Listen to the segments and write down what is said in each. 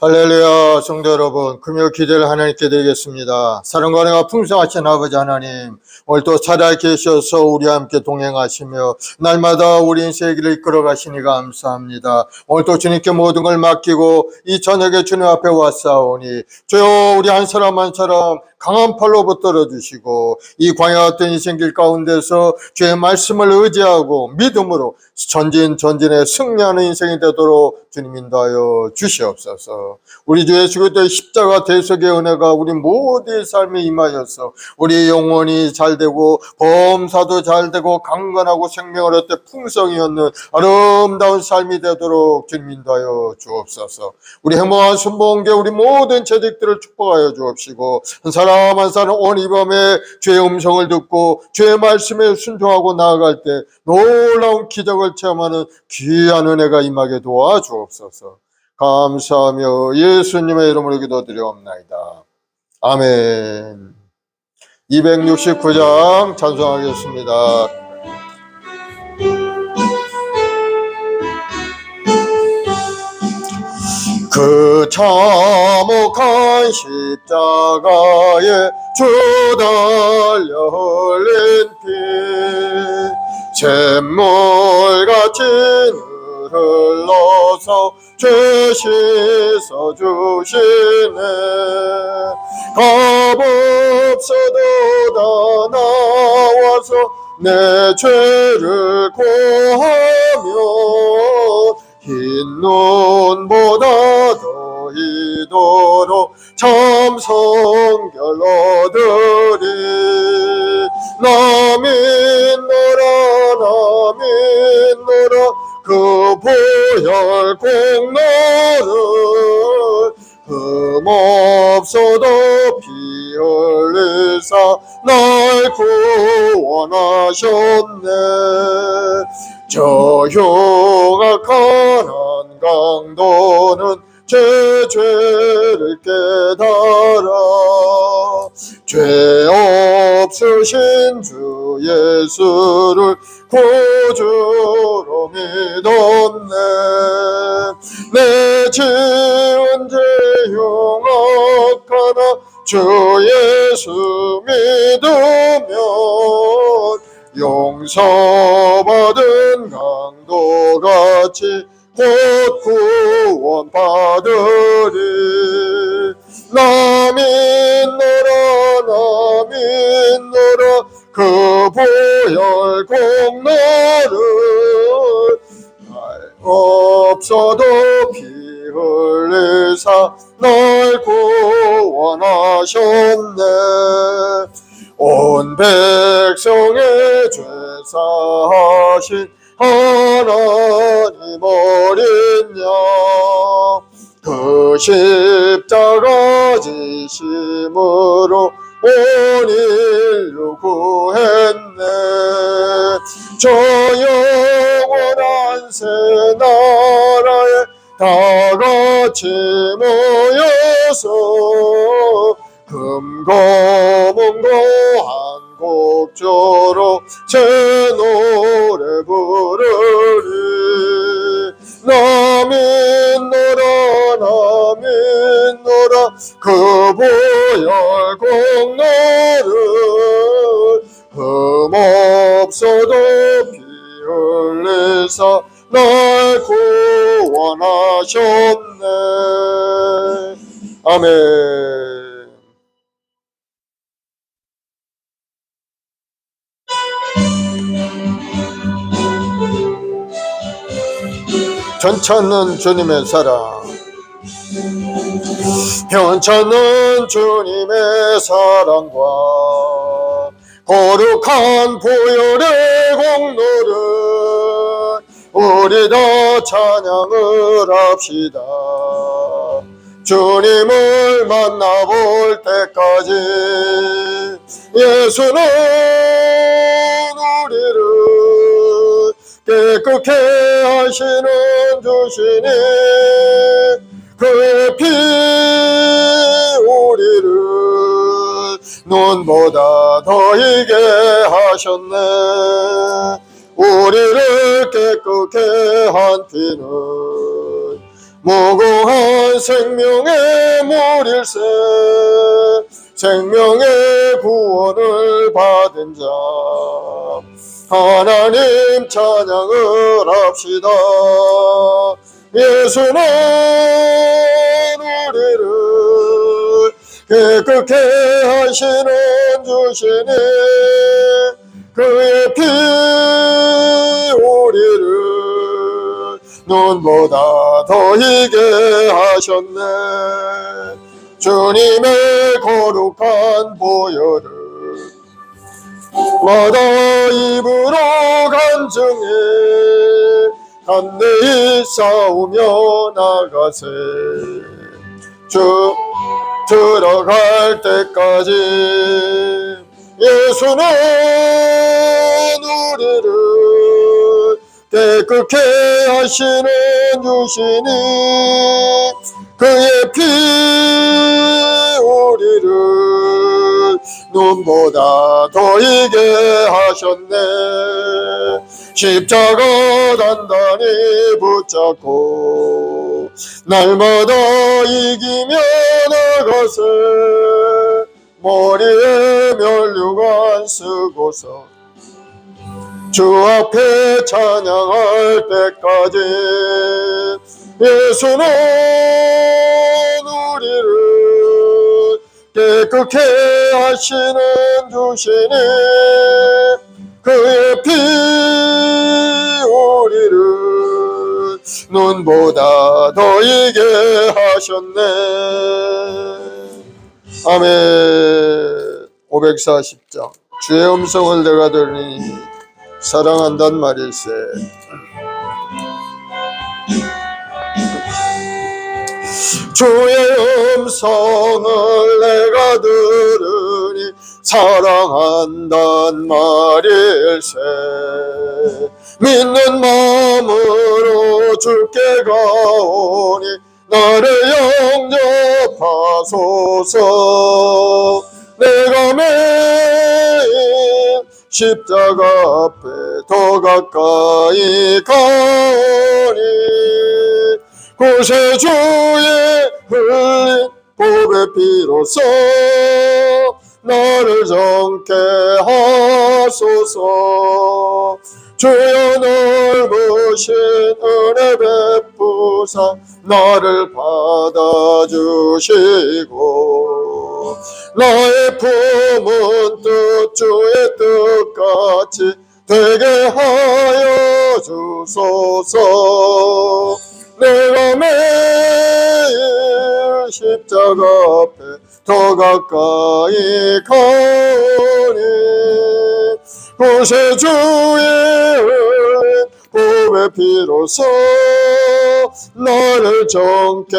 할렐루야. 성도 여러분, 금요 기도를 하나님께 드리겠습니다. 사랑과 은혜가 풍성하신 아버지 하나님, 오늘도 살아계셔서 우리와 함께 동행하시며 날마다 우리 인생의 길을 이끌어 가시니 감사합니다. 오늘도 주님께 모든 걸 맡기고 이 저녁에 주님 앞에 왔사오니 주여, 우리 한 사람 한 사람 강한 팔로 붙들어 주시고 이 광야 같은 인생길 가운데서 주의 말씀을 의지하고 믿음으로 전진에 승리하는 인생이 되도록 주님 인도하여 주시옵소서. 우리 주 예수 그리스도의 십자가 대속의 은혜가 우리 모두의 삶에 임하여서 우리 영혼이 잘되고 범사도 잘되고 강건하고 생명을 얻되 풍성히 얻는 아름다운 삶이 되도록 주님 인도하여 주옵소서. 우리 행복한 순복음교회 우리 모든 재직들을 축복하여 주옵시고 한 사람 한 사람 오늘 이 밤에 주의 음성을 듣고 주의 말씀에 순종하고 나아갈 때 놀라운 기적을 체험하는 귀한 은혜가 임하게 도와주옵소서. 감사하며 예수님의 이름으로 기도드리옵나이다. 아멘. 269장 찬송하겠습니다. 그 참혹한 십자가에 주 달려 흘린 피 샘물같이 흘러서 죄 씻어주시네. 값없어도 다 나와서 내 죄를 고하며 흰 눈보다 더 이도록 참 성결 얻으리. 나 믿노라 그 보혈 공로를 흠없어도 피 흘리사 날 구원하셨네. 저 흉악한 강도는 제 죄를 깨달아 죄 없으신 주 예수를 구주로 믿었네. 내 지은 죄 흉악하나 주 예수 믿으면 용서받은 강도같이 곧 구원 받으리. 나 믿노라 그 보혈 공로를 없어도 피 흘리사 날 구원하셨네. 온 백성의 죄 사하신 하나님 어린 양 그 십자가 지심으로 온 인류 구했네. 저 영원한 새 나라에 다같이 모여서 금거문고 한곡조로 새 노래 부르리. 나 믿노라 그 보혈 공로를 흠없어도 피 흘리사 날 구원하셨네. 아멘. 편찮는 주님의 사랑, 편찮는 주님의 사랑과 거룩한 보혈의 공로를 우리 다 찬양을 합시다. 주님을 만나볼 때까지 예수는 우리를 깨끗게 하시는 주시니 그의 피 우리를 눈보다 더 희게 하셨네. 우리를 깨끗게 한 피는 무궁한 생명의 물일세 생명의 구원을 받은 자 하나님 찬양을 합시다. 예수는 우리를 깨끗게 하시는 주시니 그의 피 우리를 눈보다 더 희게 하셨네. 주님의 거룩한 보혈을 마다 입으로 간증해 담대히 싸우며 나가세. 주 들어갈 때까지 예수는 우리를 깨끗게 하시는 주시니 그의 피 우리를 눈보다 더 희게 하셨네. 십자가 단단히 붙잡고 날마다 이기며 나가세. 머리에 면류관 쓰고서 주 앞에 찬양할 때까지 예수는 우리를 깨끗게 하시는 주시니 그의 피 우리를 눈보다 더 희게 하셨네. 아멘. 540장. 주의 음성을 내가 들으니 사랑한단 말일세. 주의 음성을 내가 들으니 사랑한단 말일세. 믿는 마음으로 주께 가오니 나를 영접하소서. 내가 매일 십자가 앞에 더 가까이 가오니 구세주의 흘린 보배 피로써 나를 정케 하소서. 주여 넓으신 은혜 베푸사 나를 받아주시고 나의 품은 뜻 주의 뜻같이 되게 하여 주소서. 내가 매일 십자가 앞에 더 가까이 가오니 구세주의 흘린 보배 피로써 나를 정케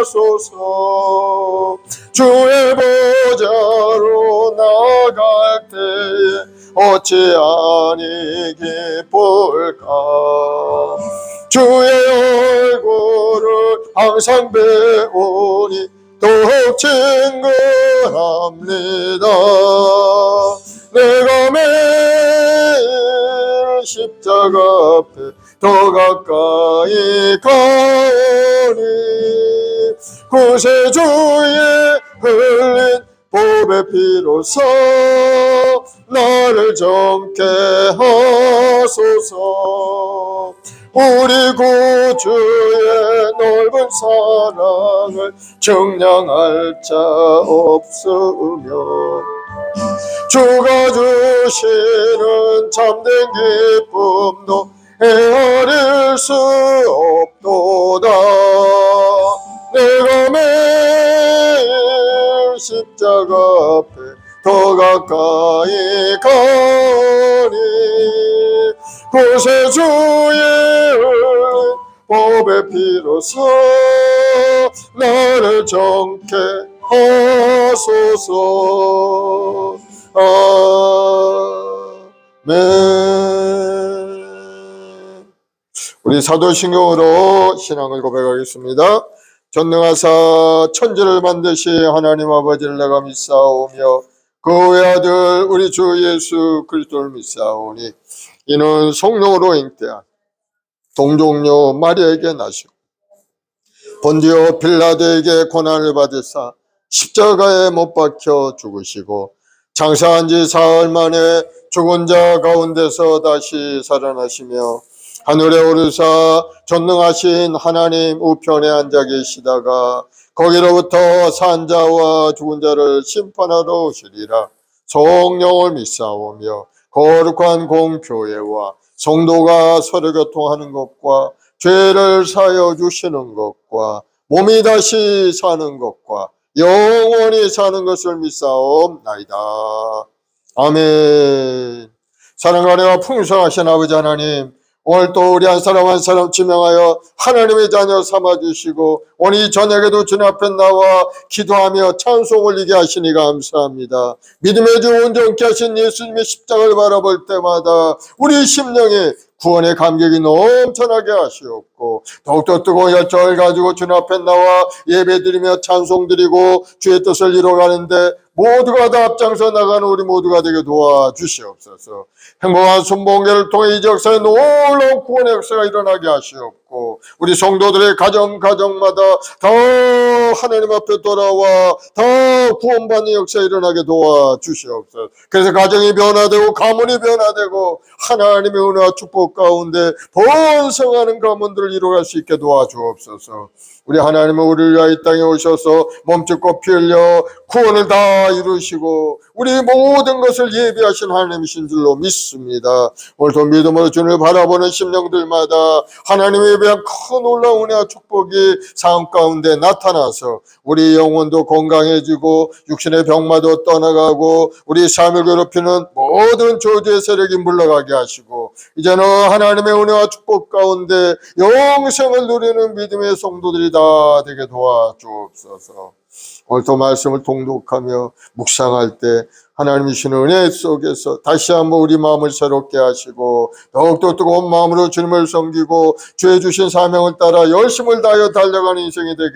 하소서. 주의 보좌로 나갈 때에 어찌 아니 기쁠까. 주의 얼굴을 항상 배우니 더욱 친근합니다. 내가 매일 십자가 앞에 더 가까이 가오니 구세주의 흘린 보배 피로써 나를 정케 하소서. 우리 구주의 넓은 사랑을 정량할 자 없으며 주가 주시는 참된 기쁨도 헤아릴 수 없도다. 내가 매일 십자가 앞에 더 가까이 가오니 구세주의 흘린 보배 피로써 나를 정케 하소서. 아멘. 우리 사도신경으로 신앙을 고백하겠습니다. 전능하사 천지를 만드신 하나님 아버지를 내가 믿사오며 그 외아들 우리 주 예수 그리스도를 믿사오니 이는 성령으로 잉태한 동정녀 마리아에게 나시고 본디오 빌라도에게 고난을 받으사 십자가에 못 박혀 죽으시고 장사한 지 사흘 만에 죽은 자 가운데서 다시 살아나시며 하늘에 오르사 전능하신 하나님 우편에 앉아 계시다가 거기로부터 산 자와 죽은 자를 심판하러 오시리라. 성령을 믿사오며 거룩한 공교회와 성도가 서로 교통하는 것과 죄를 사하여 주시는 것과 몸이 다시 사는 것과 영원히 사는 것을 믿사옵나이다. 아멘. 사랑과 은혜가 풍성하신 아버지 하나님, 오늘 또 우리 한 사람 한 사람 지명하여 하나님의 자녀 삼아주시고 오늘 이 저녁에도 주님 앞에 나와 기도하며 찬송 올리게 하시니 감사합니다. 믿음의 주 온전케 하신 예수님의 십자가를 바라볼 때마다 우리 심령에 구원의 감격이 넘쳐나게 하시옵고 더욱더 뜨거운 열정을 가지고 주님 앞에 나와 예배드리며 찬송드리고 주의 뜻을 이뤄가는데 모두가 다 앞장서 나가는 우리 모두가 되게 도와주시옵소서. 행복한 순복음회를 통해 이 역사에 놀라운 구원의 역사가 일어나게 하시옵고 우리 성도들의 가정마다 더 하나님 앞에 돌아와 더 구원받는 역사가 일어나게 도와주시옵소서. 그래서 가정이 변화되고 가문이 변화되고 하나님의 은혜와 축복 가운데 번성하는 가문들을 이루어갈 수 있게 도와주옵소서. 우리 하나님은 우리를 위하여 이 땅에 오셔서 몸짓고 피 흘려 구원을 다 이루시고 우리 모든 것을 예비하신 하나님이신 줄로 믿습니다. 오늘도 믿음으로 주님을 바라보는 심령들마다 하나님에 대한 큰 놀라운 은혜와 축복이 삶 가운데 나타나서 우리 영혼도 건강해지고 육신의 병마도 떠나가고 우리 삶을 괴롭히는 모든 저주의 세력이 물러가게 하시고 이제는 하나님의 은혜와 축복 가운데 영생을 누리는 믿음의 성도들이 다 되게 도와주옵소서. 오늘도 말씀을 통독하며 묵상할 때 하나님이 주시는 은혜 속에서 다시 한번 우리 마음을 새롭게 하시고 더욱더 뜨거운 마음으로 주님을 섬기고 주의 주신 사명을 따라 열심을 다하여 달려가는 인생이 되게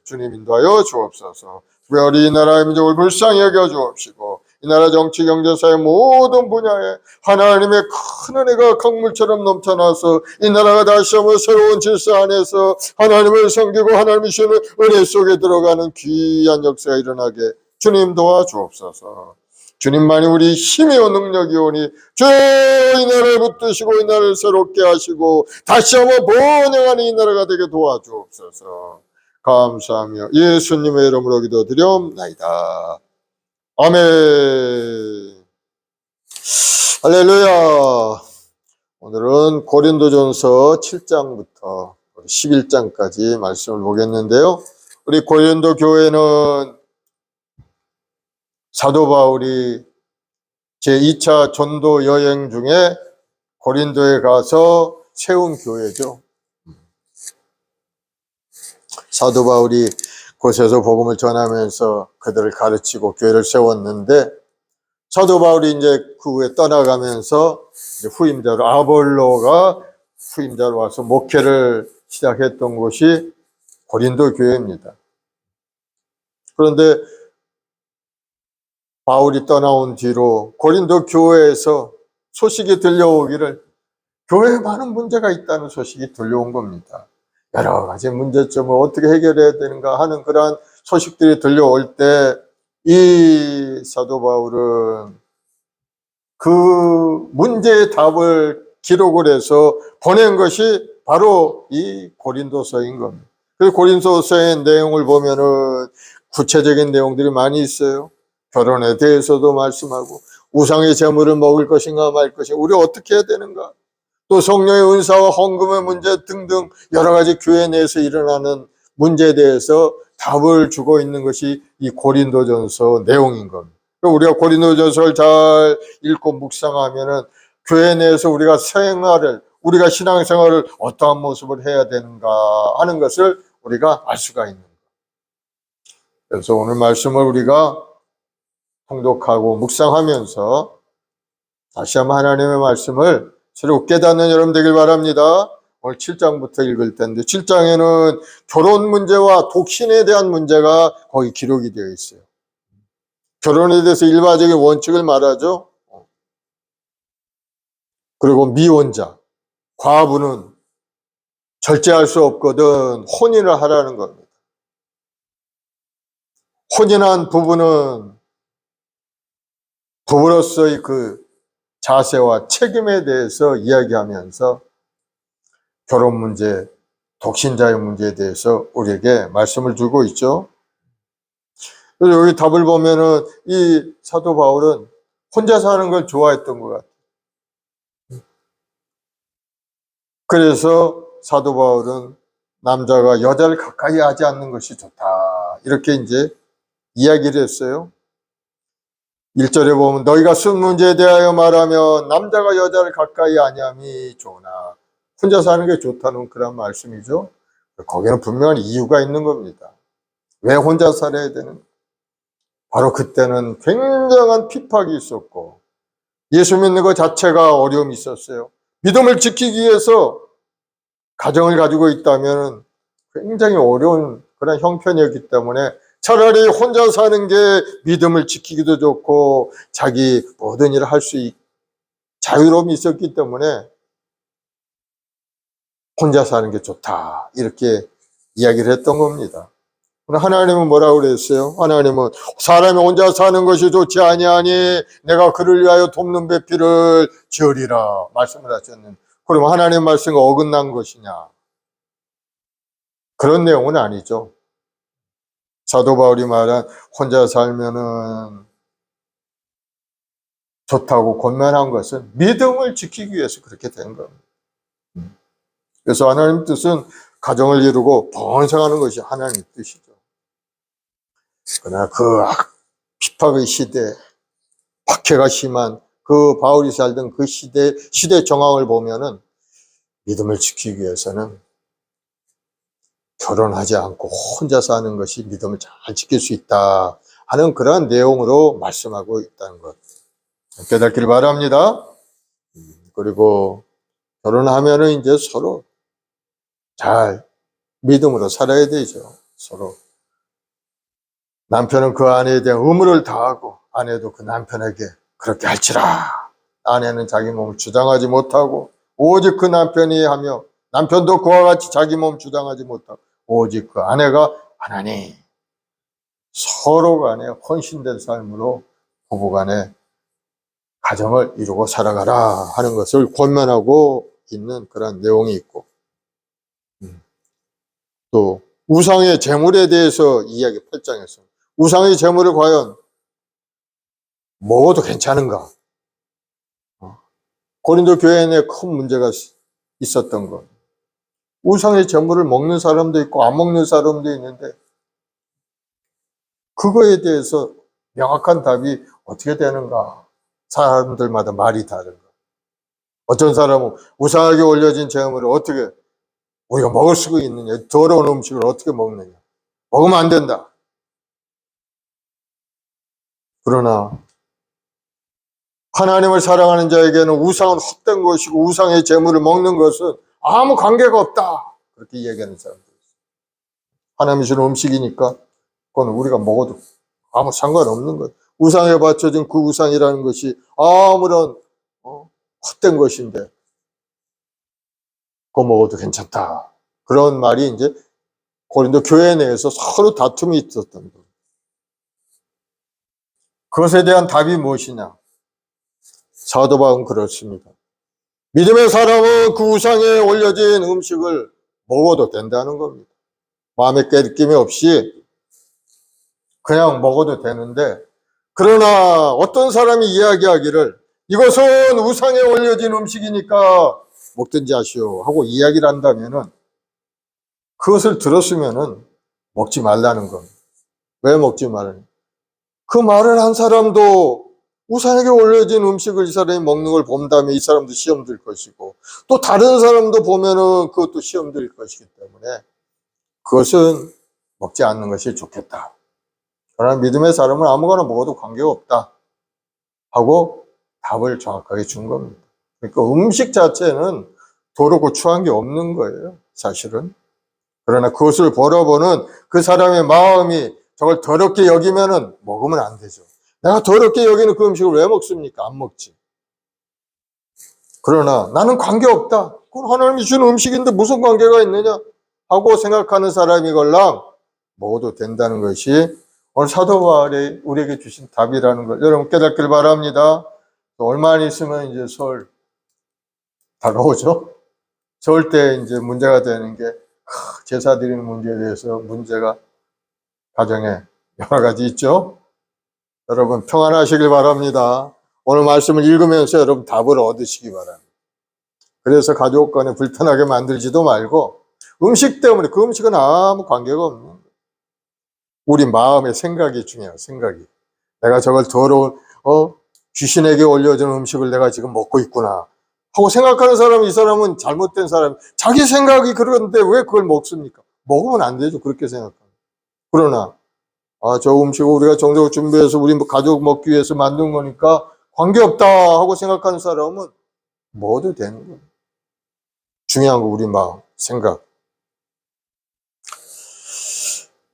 주님 인도하여 주옵소서. 특별히 이 나라의 민족을 불쌍히 여겨 주옵시고 이 나라 정치, 경제, 사회 모든 분야에 하나님의 큰 은혜가 강물처럼 넘쳐나서 이 나라가 다시 한번 새로운 질서 안에서 하나님을 섬기고 하나님이 주시는 은혜 속에 들어가는 귀한 역사가 일어나게 주님 도와주옵소서. 주님만이 우리 힘이요 능력이오니 주의 이 나라를 붙드시고 이 나라를 새롭게 하시고 다시 한번 번영하는 이 나라가 되게 도와주옵소서. 감사하며 예수님의 이름으로 기도드리옵나이다. 아멘. 할렐루야. 오늘은 고린도전서 7장부터 11장까지 말씀을 보겠는데요. 우리 고린도 교회는 사도 바울이 제2차 전도 여행 중에 고린도에 가서 세운 교회죠. 사도 바울이 곳에서 복음을 전하면서 그들을 가르치고 교회를 세웠는데 사도 바울이 이제 그 후에 떠나가면서 이제 후임자로 아볼로가 후임자로 와서 목회를 시작했던 곳이 고린도 교회입니다. 그런데 바울이 떠나온 뒤로 고린도 교회에서 소식이 들려오기를 교회에 많은 문제가 있다는 소식이 들려온 겁니다. 여러 가지 문제점을 어떻게 해결해야 되는가 하는 그러한 소식들이 들려올 때 이 사도 바울은 그 문제의 답을 기록을 해서 보낸 것이 바로 이 고린도서인 겁니다. 그 고린도서의 내용을 보면은 구체적인 내용들이 많이 있어요. 결혼에 대해서도 말씀하고 우상의 제물을 먹을 것인가 말 것인가 우리 어떻게 해야 되는가 또 성령의 은사와 헌금의 문제 등등 여러 가지 교회 내에서 일어나는 문제에 대해서 답을 주고 있는 것이 이 고린도전서 내용인 겁니다. 우리가 고린도전서를 잘 읽고 묵상하면은 교회 내에서 우리가 우리가 신앙생활을 어떠한 모습을 해야 되는가 하는 것을 우리가 알 수가 있는 거예요. 그래서 오늘 말씀을 우리가 통독하고 묵상하면서 다시 한번 하나님의 말씀을 새로 깨닫는 여러분 되길 바랍니다. 오늘 7장부터 읽을 텐데 7장에는 결혼 문제와 독신에 대한 문제가 거기 기록이 되어 있어요. 결혼에 대해서 일반적인 원칙을 말하죠. 그리고 미혼자, 과부는 절제할 수 없거든 혼인을 하라는 겁니다. 혼인한 부부는 부부로서의 그 자세와 책임에 대해서 이야기하면서 결혼 문제, 독신자의 문제에 대해서 우리에게 말씀을 주고 있죠. 그래서 여기 답을 보면은 이 사도 바울은 혼자 사는 걸 좋아했던 것 같아요. 그래서 사도 바울은 남자가 여자를 가까이 하지 않는 것이 좋다. 이렇게 이제 이야기를 했어요. 1절에 보면 너희가 쓴 문제에 대하여 말하면 남자가 여자를 가까이 아니함이 좋으나 혼자 사는 게 좋다는 그런 말씀이죠. 거기는 분명한 이유가 있는 겁니다. 왜 혼자 살아야 되는? 바로 그때는 굉장한 핍박이 있었고 예수 믿는 것 자체가 어려움이 있었어요. 믿음을 지키기 위해서 가정을 가지고 있다면 굉장히 어려운 그런 형편이었기 때문에 차라리 혼자 사는 게 믿음을 지키기도 좋고 자기 모든 일을 할 수 있고 자유로움이 있었기 때문에 혼자 사는 게 좋다. 이렇게 이야기를 했던 겁니다. 하나님은 뭐라고 그랬어요? 하나님은 사람이 혼자 사는 것이 좋지 아니하니 내가 그를 위하여 돕는 배필을 지으리라 말씀을 하셨는데 그럼 하나님 말씀과 어긋난 것이냐? 그런 내용은 아니죠. 사도 바울이 말한 혼자 살면은 좋다고 권면한 것은 믿음을 지키기 위해서 그렇게 된 겁니다. 그래서 하나님 뜻은 가정을 이루고 번성하는 것이 하나님 뜻이죠. 그러나 그 핍박의 시대, 박해가 심한 그 바울이 살던 그 시대 정황을 보면은 믿음을 지키기 위해서는 결혼하지 않고 혼자 사는 것이 믿음을 잘 지킬 수 있다 하는 그러한 내용으로 말씀하고 있다는 것 깨닫기를 바랍니다. 그리고 결혼하면은 이제 서로 잘 믿음으로 살아야 되죠. 서로 남편은 그 아내에 대한 의무를 다하고 아내도 그 남편에게 그렇게 할지라. 아내는 자기 몸을 주장하지 못하고 오직 그 남편이 하며 남편도 그와 같이 자기 몸 주장하지 못하고 오직 그 아내가 하나니 서로 간에 헌신된 삶으로 부부간에 가정을 이루고 살아가라 하는 것을 권면하고 있는 그런 내용이 있고 또 우상의 재물에 대해서 이야기 8장에서 우상의 재물을 과연 먹어도 괜찮은가? 고린도 교회 내에 큰 문제가 있었던 것. 우상의 재물을 먹는 사람도 있고 안 먹는 사람도 있는데 그거에 대해서 명확한 답이 어떻게 되는가? 사람들마다 말이 다른가? 어떤 사람은 우상하게 올려진 재물을 어떻게 우리가 먹을 수가 있느냐? 더러운 음식을 어떻게 먹느냐? 먹으면 안 된다. 그러나 하나님을 사랑하는 자에게는 우상은 헛된 것이고 우상의 재물을 먹는 것은 아무 관계가 없다. 그렇게 이야기하는 사람들 있어요. 하나님이 주는 음식이니까 그건 우리가 먹어도 아무 상관없는 것. 우상에 바쳐진 그 우상이라는 것이 아무런 헛된 것인데 그거 먹어도 괜찮다. 그런 말이 이제 고린도 교회 내에서 서로 다툼이 있었던 거예요. 그것에 대한 답이 무엇이냐? 사도 바울은 그렇습니다. 믿음의 사람은 그 우상에 올려진 음식을 먹어도 된다는 겁니다. 마음에 깨달음이 없이 그냥 먹어도 되는데 그러나 어떤 사람이 이야기하기를 이것은 우상에 올려진 음식이니까 먹든지 하시오 하고 이야기를 한다면은 그것을 들었으면은 먹지 말라는 겁니다. 왜 먹지 말라는? 그 말을 한 사람도 우상에게 올려진 음식을 이 사람이 먹는 걸 본다면 이 사람도 시험 들 것이고 또 다른 사람도 보면은 그것도 시험 들 것이기 때문에 그것은 먹지 않는 것이 좋겠다. 그러나 믿음의 사람은 아무거나 먹어도 관계가 없다 하고 답을 정확하게 준 겁니다. 그러니까 음식 자체는 더럽고 추한 게 없는 거예요, 사실은. 그러나 그것을 바라보는 그 사람의 마음이 저걸 더럽게 여기면은 먹으면 안 되죠. 내가 더럽게 여기는 그 음식을 왜 먹습니까? 안 먹지. 그러나 나는 관계없다. 그건 하나님이 준 음식인데 무슨 관계가 있느냐 하고 생각하는 사람이걸랑 먹어도 된다는 것이 오늘 사도 바울이 우리에게 주신 답이라는 걸 여러분 깨닫길 바랍니다. 얼마 안 있으면 이제 설 다가오죠. 설 때 이제 문제가 되는 게 제사 드리는 문제에 대해서 문제가 가정에 여러 가지 있죠. 여러분 평안하시길 바랍니다. 오늘 말씀을 읽으면서 여러분 답을 얻으시기 바랍니다. 그래서 가족 간에 불편하게 만들지도 말고 음식 때문에 그 음식은 아무 관계가 없는 거예요. 우리 마음의 생각이 중요해요. 생각이. 내가 저걸 더러운 귀신에게 올려준 음식을 내가 지금 먹고 있구나 하고 생각하는 사람, 이 사람은 잘못된 사람. 자기 생각이 그런데 왜 그걸 먹습니까? 먹으면 안 되죠. 그렇게 생각하면. 그러나 저 음식을 우리가 정적으로 준비해서 우리 가족 먹기 위해서 만든 거니까 관계없다 하고 생각하는 사람은 먹어도 되는 거예요. 중요한 거 우리 마음, 생각.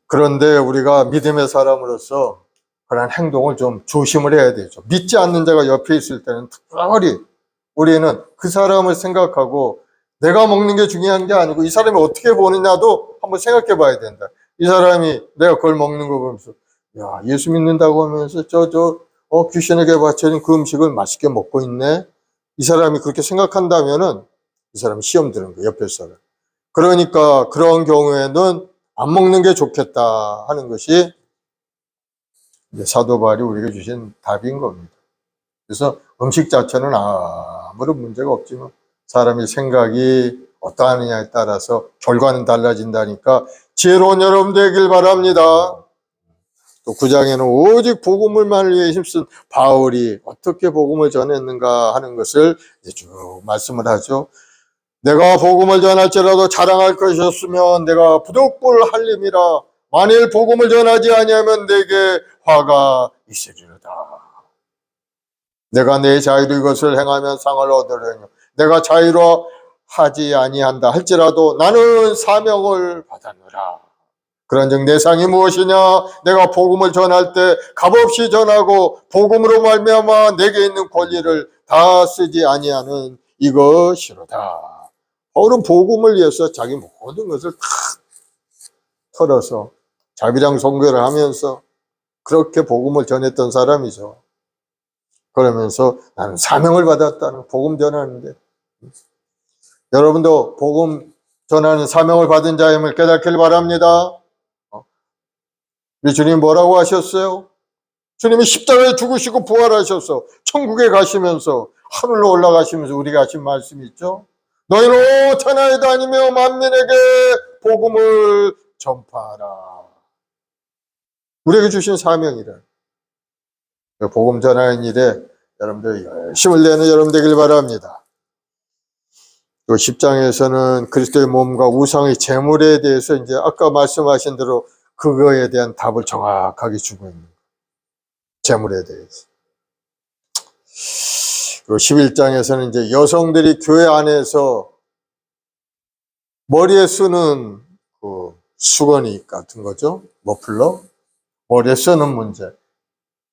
그런데 우리가 믿음의 사람으로서 그런 행동을 좀 조심을 해야 되죠. 믿지 않는 자가 옆에 있을 때는 특별히 우리는 그 사람을 생각하고 내가 먹는 게 중요한 게 아니고 이 사람이 어떻게 보느냐도 한번 생각해 봐야 된다. 이 사람이 내가 그걸 먹는 거 보면서 야, 예수 믿는다고 하면서 귀신에게 바쳐진 그 음식을 맛있게 먹고 있네. 이 사람이 그렇게 생각한다면은 이 사람이 시험 드는 거예요. 옆에 사람. 그러니까 그런 경우에는 안 먹는 게 좋겠다 하는 것이 사도 바울이 우리에게 주신 답인 겁니다. 그래서 음식 자체는 아무런 문제가 없지만 사람의 생각이 어떠하느냐에 따라서 결과는 달라진다니까 지혜로운 여러분 되길 바랍니다. 또 9장에는 오직 복음을만 위해 힘쓴 바울이 어떻게 복음을 전했는가 하는 것을 이제 쭉 말씀을 하죠. 내가 복음을 전할지라도 자랑할 것이었으면 내가 부득불 할림이라. 만일 복음을 전하지 아니하면 내게 화가 있으리로다. 내가 내 자유로 이것을 행하면 상을 얻으려니 내가 자유로 하지 아니한다 할지라도 나는 사명을 받았노라. 그런즉 내 상이 무엇이냐? 내가 복음을 전할 때 값없이 전하고 복음으로 말미암아 내게 있는 권리를 다 쓰지 아니하는 이것이로다. 바울은 복음을 위해서 자기 모든 것을 다 털어서 자비랑 선교를 하면서 그렇게 복음을 전했던 사람이죠. 그러면서 나는 사명을 받았다는, 복음 전하는데 여러분도 복음 전하는 사명을 받은 자임을 깨닫길 바랍니다. 우리 주님 뭐라고 하셨어요? 주님이 십자가에 죽으시고 부활하셔서 천국에 가시면서 하늘로 올라가시면서 우리가 하신 말씀이 있죠. 너희는 온 천하에 다니며 만민에게 복음을 전파하라. 우리에게 주신 사명이라. 복음 전하는 일에 여러분들 열심을 내는 여러분 되길 바랍니다. 또 10장에서는 그리스도의 몸과 우상의 제물에 대해서 이제 아까 말씀하신 대로 그거에 대한 답을 정확하게 주고 있는 거예요. 제물에 대해서. 그리고 11장에서는 이제 여성들이 교회 안에서 머리에 쓰는 그 수건이 같은 거죠. 머플러. 머리에 쓰는 문제.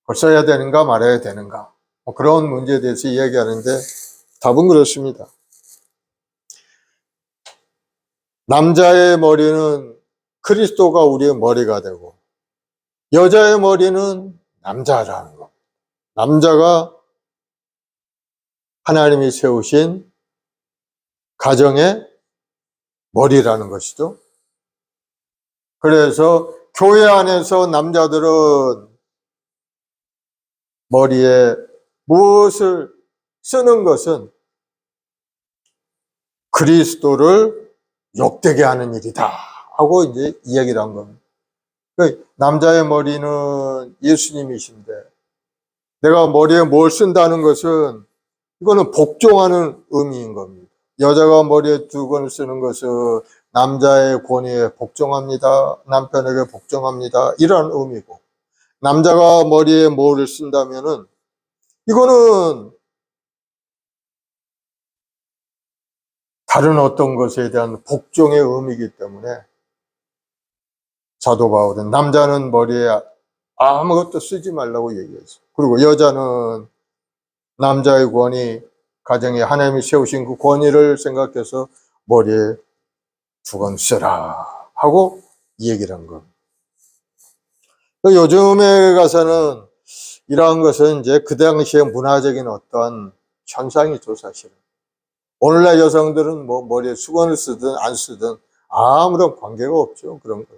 그걸 써야 되는가 말아야 되는가. 그런 문제에 대해서 이야기하는데 답은 그렇습니다. 남자의 머리는 그리스도가 우리의 머리가 되고 여자의 머리는 남자라는 것. 남자가 하나님이 세우신 가정의 머리라는 것이죠. 그래서 교회 안에서 남자들은 머리에 무엇을 쓰는 것은 그리스도를 욕되게 하는 일이다 하고 이제 이야기를 한 겁니다. 그러니까 남자의 머리는 예수님이신데 내가 머리에 뭘 쓴다는 것은 이거는 복종하는 의미인 겁니다. 여자가 머리에 두건을 쓰는 것은 남자의 권위에 복종합니다. 남편에게 복종합니다. 이런 의미고 남자가 머리에 뭐를 쓴다면은 이거는 다른 어떤 것에 대한 복종의 의미이기 때문에 사도 바울은 남자는 머리에 아무것도 쓰지 말라고 얘기했어요. 그리고 여자는 남자의 권위, 가정에 하나님이 세우신 그 권위를 생각해서 머리에 두 건 쓰라 하고 이 얘기를 한 겁니다. 요즘에 가서는 이러한 것은 이제 그 당시의 문화적인 어떤 현상이죠, 사실은. 오늘날 여성들은 뭐 머리에 수건을 쓰든 안 쓰든 아무런 관계가 없죠, 그런 거.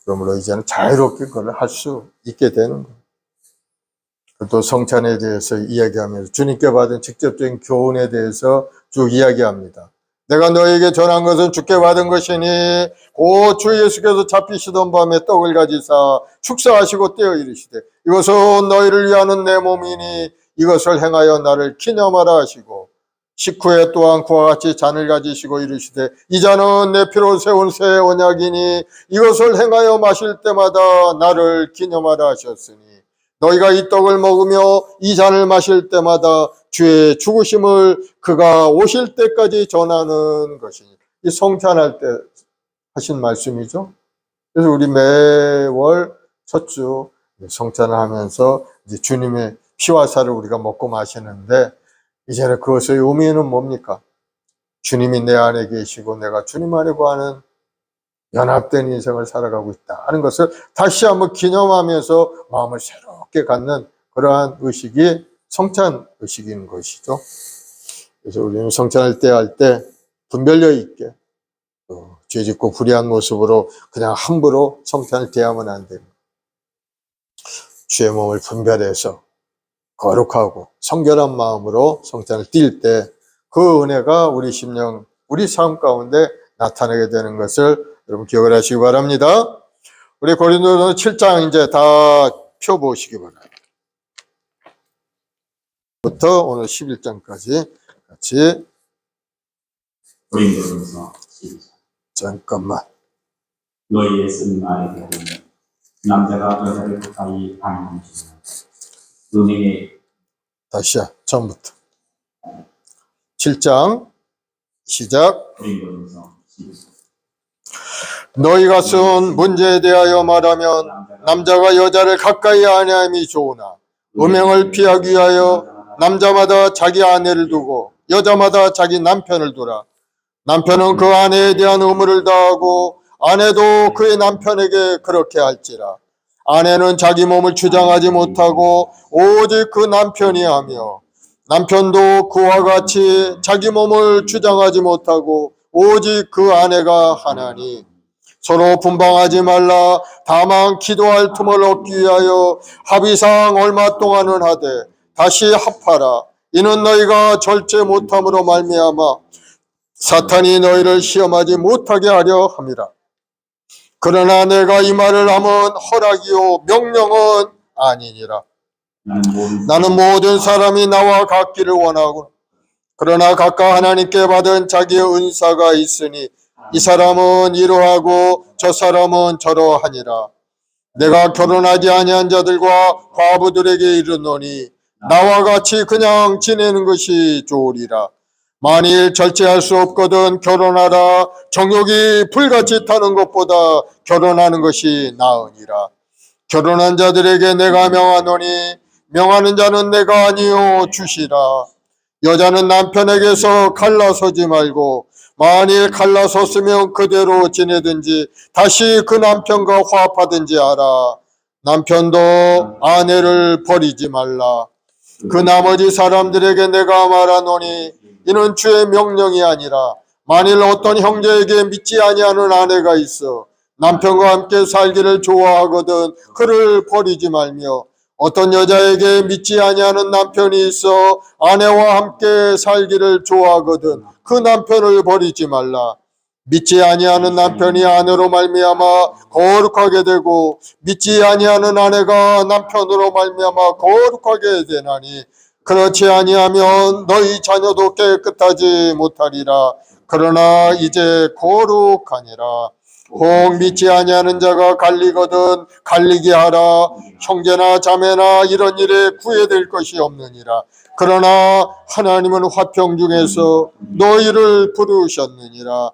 그러므로 이제는 자유롭게 그걸 할 수 있게 되는 거예요. 또 성찬에 대해서 이야기하면서 주님께 받은 직접적인 교훈에 대해서 쭉 이야기합니다. 내가 너에게 전한 것은 주께 받은 것이니 곧 주 예수께서 잡히시던 밤에 떡을 가지사 축사하시고 떼어 이르시되 이것은 너희를 위하는 내 몸이니 이것을 행하여 나를 기념하라 하시고 식후에 또한 그와 같이 잔을 가지시고 이르시되 이 잔은 내 피로 세운 새 언약이니 이것을 행하여 마실 때마다 나를 기념하라 하셨으니 너희가 이 떡을 먹으며 이 잔을 마실 때마다 주의 죽으심을 그가 오실 때까지 전하는 것이니. 이 성찬할 때 하신 말씀이죠. 그래서 우리 매월 첫 주 성찬을 하면서 이제 주님의 피와 살을 우리가 먹고 마시는데 이제는 그것의 의미는 뭡니까? 주님이 내 안에 계시고 내가 주님 안에 거하는 연합된 인생을 살아가고 있다 하는 것을 다시 한번 기념하면서 마음을 새롭게 갖는 그러한 의식이 성찬 의식인 것이죠. 그래서 우리는 성찬할 때 할 때 분별력 있게 죄짓고 불의한 모습으로 그냥 함부로 성찬을 대하면 안 됩니다. 주의 몸을 분별해서 거룩하고 성결한 마음으로 성찬을 뛸 때 그 은혜가 우리 심령, 우리 삶 가운데 나타나게 되는 것을 여러분 기억을 하시기 바랍니다. 우리 고린도서 7장 이제 다 펴보시기 바랍니다. 부터 오늘 11장까지 같이. 고린도전서 12장. 잠깐만. 너희의 쓴 말에 대하여 남자가 여자를 가까이 하는 것이나 은행에 다시야 처음부터 7장 시작. 고린도전서 12장. 너희가 쓴 문제에 대하여 말하면 남자가 여자를 가까이 아니함이 좋으나 음행을 피하기 위하여 남자마다 자기 아내를 두고 여자마다 자기 남편을 두라. 남편은 그 아내에 대한 의무를 다하고 아내도 그의 남편에게 그렇게 할지라. 아내는 자기 몸을 주장하지 못하고 오직 그 남편이 하며 남편도 그와 같이 자기 몸을 주장하지 못하고 오직 그 아내가 하나니 서로 분방하지 말라. 다만 기도할 틈을 얻기 위하여 합의상 얼마 동안은 하되 다시 합하라. 이는 너희가 절제 못함으로 말미암아 사탄이 너희를 시험하지 못하게 하려 함이라. 그러나 내가 이 말을 하면 허락이요 명령은 아니니라. 나는 모든 사람이 나와 같기를 원하고 그러나 각각 하나님께 받은 자기의 은사가 있으니 이 사람은 이러하고 저 사람은 저러하니라. 내가 결혼하지 아니한 자들과 과부들에게 이르노니 나와 같이 그냥 지내는 것이 좋으리라. 만일 절제할 수 없거든 결혼하라. 정욕이 불같이 타는 것보다 결혼하는 것이 나으니라. 결혼한 자들에게 내가 명하노니 명하는 자는 내가 아니요 주시라. 여자는 남편에게서 갈라서지 말고 만일 갈라섰으면 그대로 지내든지 다시 그 남편과 화합하든지 하라. 남편도 아내를 버리지 말라. 그 나머지 사람들에게 내가 말하노니 이는 주의 명령이 아니라 만일 어떤 형제에게 믿지 아니하는 아내가 있어 남편과 함께 살기를 좋아하거든 그를 버리지 말며 어떤 여자에게 믿지 아니하는 남편이 있어 아내와 함께 살기를 좋아하거든 그 남편을 버리지 말라. 믿지 아니하는 남편이 아내로 말미암아 거룩하게 되고 믿지 아니하는 아내가 남편으로 말미암아 거룩하게 되나니 그렇지 아니하면 너희 자녀도 깨끗하지 못하리라. 그러나 이제 거룩하니라. 혹 믿지 아니하는 자가 갈리거든 갈리게 하라. 형제나 자매나 이런 일에 구애될 것이 없느니라. 그러나 하나님은 화평 중에서 너희를 부르셨느니라.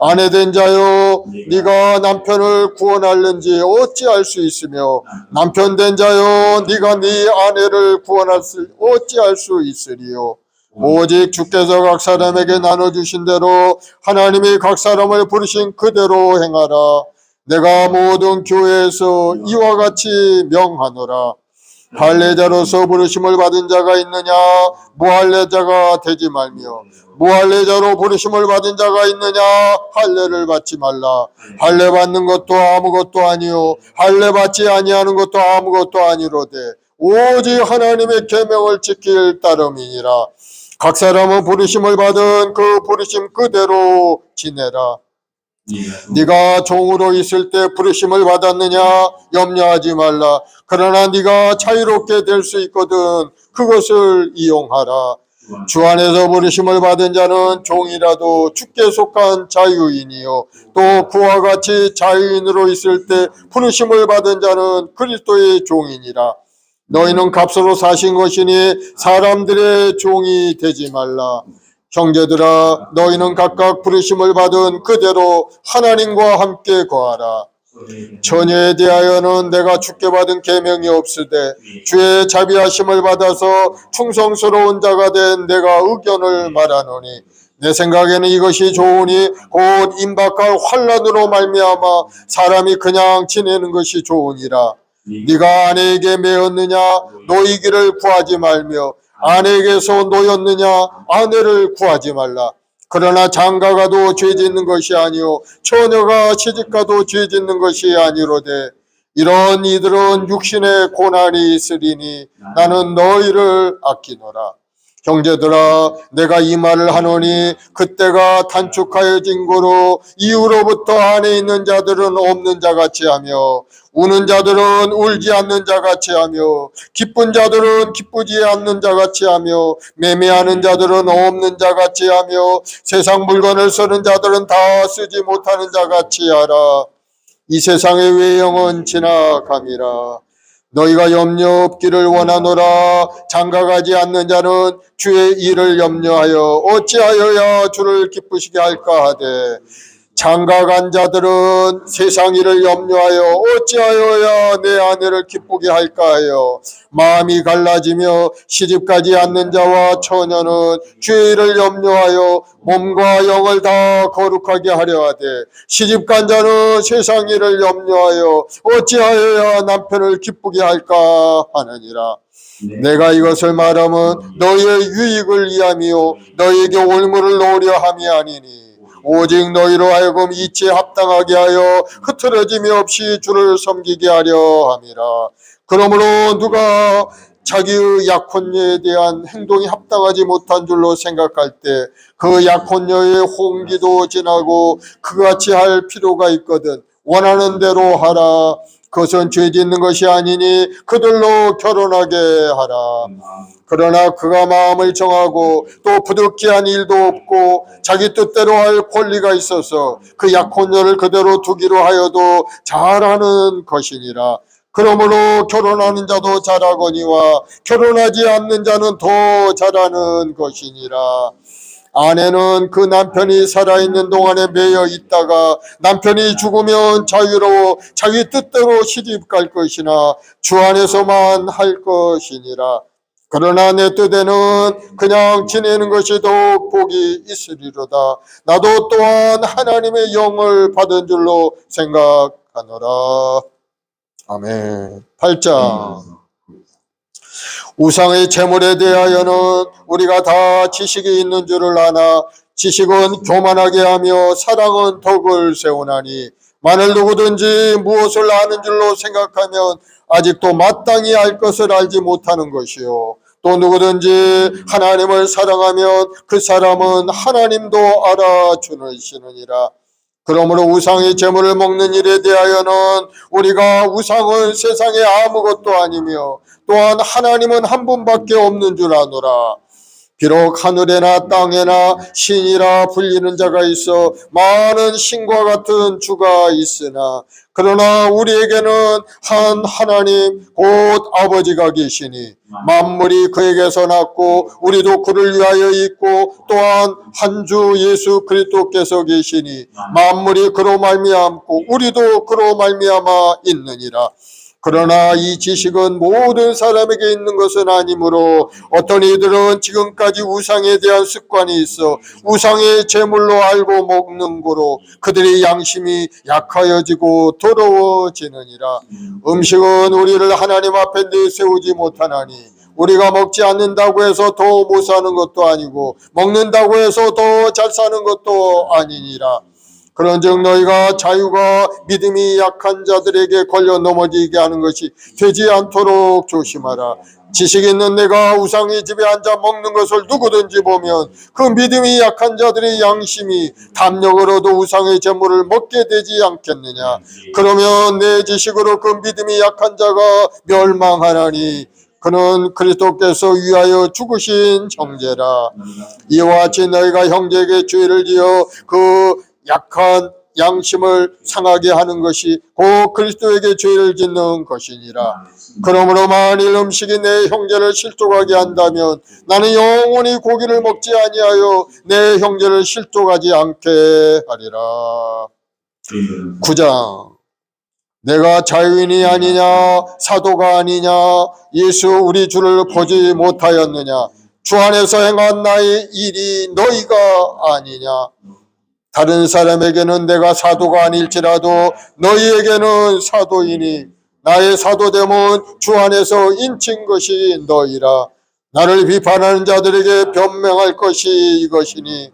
아내된 자여 네가 남편을 구원할는지 어찌할 수 있으며 남편된 자여 네가 네 아내를 구원할 수 어찌할 수 있으리요. 오직 주께서 각 사람에게 나눠주신 대로 하나님이 각 사람을 부르신 그대로 행하라. 내가 모든 교회에서 이와 같이 명하노라. 할례자로서 부르심을 받은 자가 있느냐? 무할례자가 되지 말며, 무할례자로 부르심을 받은 자가 있느냐? 할례를 받지 말라. 할례 받는 것도 아무것도 아니요 할례 받지 아니하는 것도 아무것도 아니로되 오직 하나님의 계명을 지킬 따름이니라. 각 사람은 부르심을 받은 그 부르심 그대로 지내라. 네가 종으로 있을 때 부르심을 받았느냐? 염려하지 말라. 그러나 네가 자유롭게 될 수 있거든 그것을 이용하라. 주 안에서 부르심을 받은 자는 종이라도 주께 속한 자유인이요 또 그와 같이 자유인으로 있을 때 부르심을 받은 자는 그리스도의 종이니라. 너희는 값으로 사신 것이니 사람들의 종이 되지 말라. 형제들아, 너희는 각각 부르심을 받은 그대로 하나님과 함께 거하라. 처녀에 대하여는 내가 주께 받은 계명이 없으되 주의 자비하심을 받아서 충성스러운 자가 된 내가 의견을 말하노니 내 생각에는 이것이 좋으니 곧 임박할 환난으로 말미암아 사람이 그냥 지내는 것이 좋으니라. 네가 아내에게 매었느냐? 노이기를 구하지 말며 아내에게서 노였느냐? 아내를 구하지 말라. 그러나 장가가도 죄짓는 것이 아니요 처녀가 시집가도 죄짓는 것이 아니로되 이런 이들은 육신의 고난이 있으리니 나는 너희를 아끼노라. 형제들아, 내가 이 말을 하노니 그때가 단축하여진 고로 이후로부터 안에 있는 자들은 없는 자같이 하며 우는 자들은 울지 않는 자같이 하며 기쁜 자들은 기쁘지 않는 자같이 하며 매매하는 자들은 없는 자같이 하며 세상 물건을 쓰는 자들은 다 쓰지 못하는 자같이 하라. 이 세상의 외형은 지나감이라. 너희가 염려 없기를 원하노라. 장가가지 않는 자는 주의 일을 염려하여 어찌하여야 주를 기쁘시게 할까 하되 장가간 자들은 세상 일을 염려하여 어찌하여야 내 아내를 기쁘게 할까 하여 마음이 갈라지며 시집가지 않는 자와 처녀는 주의 일을 염려하여 몸과 영을 다 거룩하게 하려 하되 시집간 자는 세상 일을 염려하여 어찌하여야 남편을 기쁘게 할까 하느니라. 내가 이것을 말하면 너희의 유익을 위함이요 너희에게 올무를 놓으려 함이 아니니 오직 너희로 하여금 이치에 합당하게 하여 흐트러짐이 없이 주를 섬기게 하려 함이라. 그러므로 누가 자기의 약혼녀에 대한 행동이 합당하지 못한 줄로 생각할 때 그 약혼녀의 홍기도 지나고 그같이 할 필요가 있거든 원하는 대로 하라. 그것은 죄 짓는 것이 아니니 그들로 결혼하게 하라. 그러나 그가 마음을 정하고 또 부득이한 일도 없고 자기 뜻대로 할 권리가 있어서 그 약혼녀를 그대로 두기로 하여도 잘하는 것이니라. 그러므로 결혼하는 자도 잘하거니와 결혼하지 않는 자는 더 잘하는 것이니라. 아내는 그 남편이 살아있는 동안에 매여 있다가 남편이 죽으면 자유로워 자기 뜻대로 시집갈 것이나 주 안에서만 할 것이니라. 그러나 내 뜻에는 그냥 지내는 것이 더욱 복이 있으리로다. 나도 또한 하나님의 영을 받은 줄로 생각하노라. 아멘. 8장. 우상의 재물에 대하여는 우리가 다 지식이 있는 줄을 아나 지식은 교만하게 하며 사랑은 덕을 세우나니 만일 누구든지 무엇을 아는 줄로 생각하면 아직도 마땅히 알 것을 알지 못하는 것이요 또 누구든지 하나님을 사랑하면 그 사람은 하나님도 알아주시느니라. 그러므로 우상의 재물을 먹는 일에 대하여는 우리가 우상은 세상에 아무것도 아니며 또한 하나님은 한 분밖에 없는 줄 아노라. 비록 하늘에나 땅에나 신이라 불리는 자가 있어 많은 신과 같은 주가 있으나 그러나 우리에게는 한 하나님 곧 아버지가 계시니 만물이 그에게서 났고 우리도 그를 위하여 있고 또한 한 주 예수 그리스도께서 계시니 만물이 그로 말미암고 우리도 그로 말미암아 있느니라. 그러나 이 지식은 모든 사람에게 있는 것은 아니므로 어떤 이들은 지금까지 우상에 대한 습관이 있어 우상의 제물로 알고 먹는 거로 그들의 양심이 약하여지고 더러워지느니라. 음식은 우리를 하나님 앞에 내세우지 못하나니 우리가 먹지 않는다고 해서 더 못 사는 것도 아니고 먹는다고 해서 더 잘 사는 것도 아니니라. 그런즉 너희가 자유가 믿음이 약한 자들에게 걸려 넘어지게 하는 것이 되지 않도록 조심하라. 지식 있는 내가 우상의 집에 앉아 먹는 것을 누구든지 보면 그 믿음이 약한 자들의 양심이 담력으로도 우상의 제물을 먹게 되지 않겠느냐. 그러면 내 지식으로 그 믿음이 약한 자가 멸망하나니 그는 그리스도께서 위하여 죽으신 형제라. 이와 같이 너희가 형제에게 죄를 지어 그 약한 양심을 상하게 하는 것이 곧 그리스도에게 죄를 짓는 것이니라. 그러므로 만일 음식이 내 형제를 실족하게 한다면 나는 영원히 고기를 먹지 아니하여 내 형제를 실족하지 않게 하리라. 9장. 내가 자유인이 아니냐 사도가 아니냐 예수 우리 주를 보지 못하였느냐 주 안에서 행한 나의 일이 너희가 아니냐. 다른 사람에게는 내가 사도가 아닐지라도 너희에게는 사도이니 나의 사도됨은 주 안에서 인친 것이 너희라. 나를 비판하는 자들에게 변명할 것이 이것이니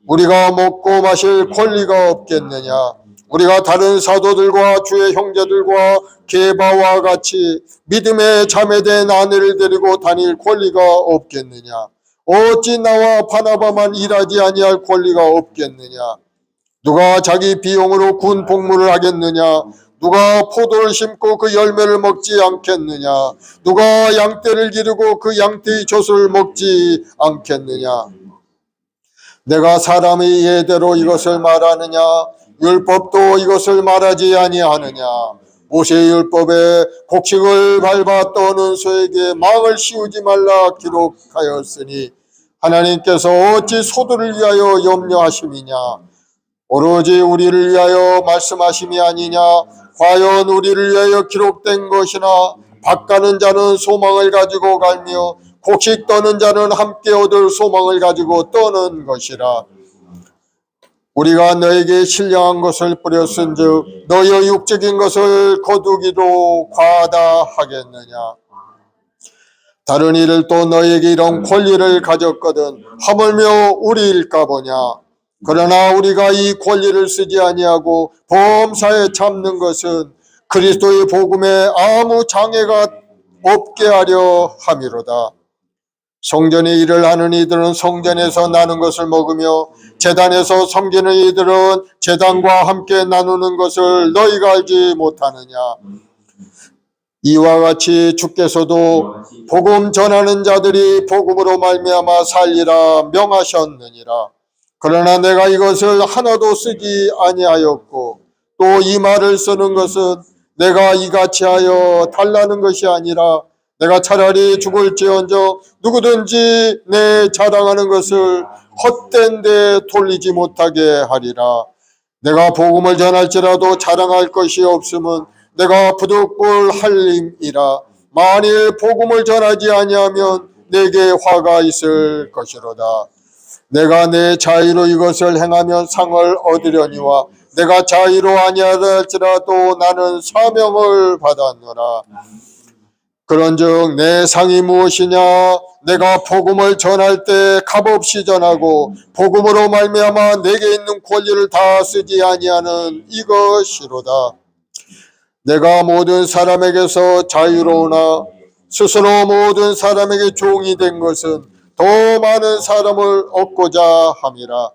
우리가 먹고 마실 권리가 없겠느냐. 우리가 다른 사도들과 주의 형제들과 게바와 같이 믿음의 자매된 아내를 데리고 다닐 권리가 없겠느냐. 어찌 나와 바나바만 일하지 아니할 권리가 없겠느냐. 누가 자기 비용으로 군 복무를 하겠느냐. 누가 포도를 심고 그 열매를 먹지 않겠느냐. 누가 양떼를 기르고 그 양떼의 젖을 먹지 않겠느냐. 내가 사람의 예대로 이것을 말하느냐. 율법도 이것을 말하지 아니하느냐. 모세의 율법에 곡식을 밟아 떠는 소에게 망을 씌우지 말라 기록하였으니 하나님께서 어찌 소들을 위하여 염려하심이냐. 오로지 우리를 위하여 말씀하심이 아니냐. 과연 우리를 위하여 기록된 것이나 밭가는 자는 소망을 가지고 갈며 곡식 떠는 자는 함께 얻을 소망을 가지고 떠는 것이라. 우리가 너에게 신령한 것을 뿌렸은즉 너희의 육적인 것을 거두기도 과하다 하겠느냐. 다른 이를 또 너희에게 이런 권리를 가졌거든 하물며 우리일까 보냐. 그러나 우리가 이 권리를 쓰지 아니하고 범사에 참는 것은 그리스도의 복음에 아무 장애가 없게 하려 함이로다. 성전의 일을 하는 이들은 성전에서 나눈 것을 먹으며 제단에서 섬기는 이들은 제단과 함께 나누는 것을 너희가 알지 못하느냐. 이와 같이 주께서도 복음 전하는 자들이 복음으로 말미암아 살리라 명하셨느니라. 그러나 내가 이것을 하나도 쓰지 아니하였고 또 이 말을 쓰는 것은 내가 이같이 하여 달라는 것이 아니라 내가 차라리 죽을지언정 누구든지 내 자랑하는 것을 헛된 데 돌리지 못하게 하리라. 내가 복음을 전할지라도 자랑할 것이 없음은 내가 부득불 할림이라. 만일 복음을 전하지 아니하면 내게 화가 있을 것이로다. 내가 내 자유로 이것을 행하면 상을 얻으려니와 내가 자유로 아니할지라도 나는 사명을 받았노라. 그런즉 내 상이 무엇이냐. 내가 복음을 전할 때 값없이 전하고 복음으로 말미암아 내게 있는 권리를 다 쓰지 아니하는 이것이로다. 내가 모든 사람에게서 자유로우나 스스로 모든 사람에게 종이 된 것은 더 많은 사람을 얻고자 함이라.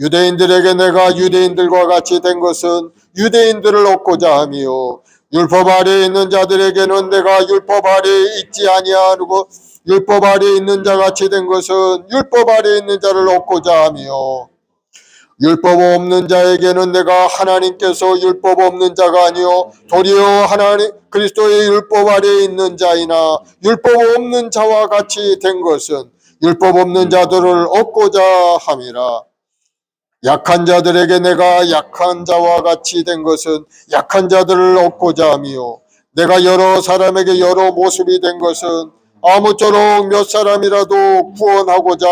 유대인들에게 내가 유대인들과 같이 된 것은 유대인들을 얻고자 함이요 율법 아래에 있는 자들에게는 내가 율법 아래에 있지 아니하고 율법 아래에 있는 자 같이 된 것은 율법 아래에 있는 자를 얻고자 함이요 율법 없는 자에게는 내가 하나님께서 율법 없는 자가 아니요 도리어 하나님 그리스도의 율법 아래에 있는 자이나 율법 없는 자와 같이 된 것은 율법 없는 자들을 얻고자 함이라. 약한 자들에게 내가 약한 자와 같이 된 것은 약한 자들을 얻고자 함이요 내가 여러 사람에게 여러 모습이 된 것은 아무쪼록 몇 사람이라도 구원하고자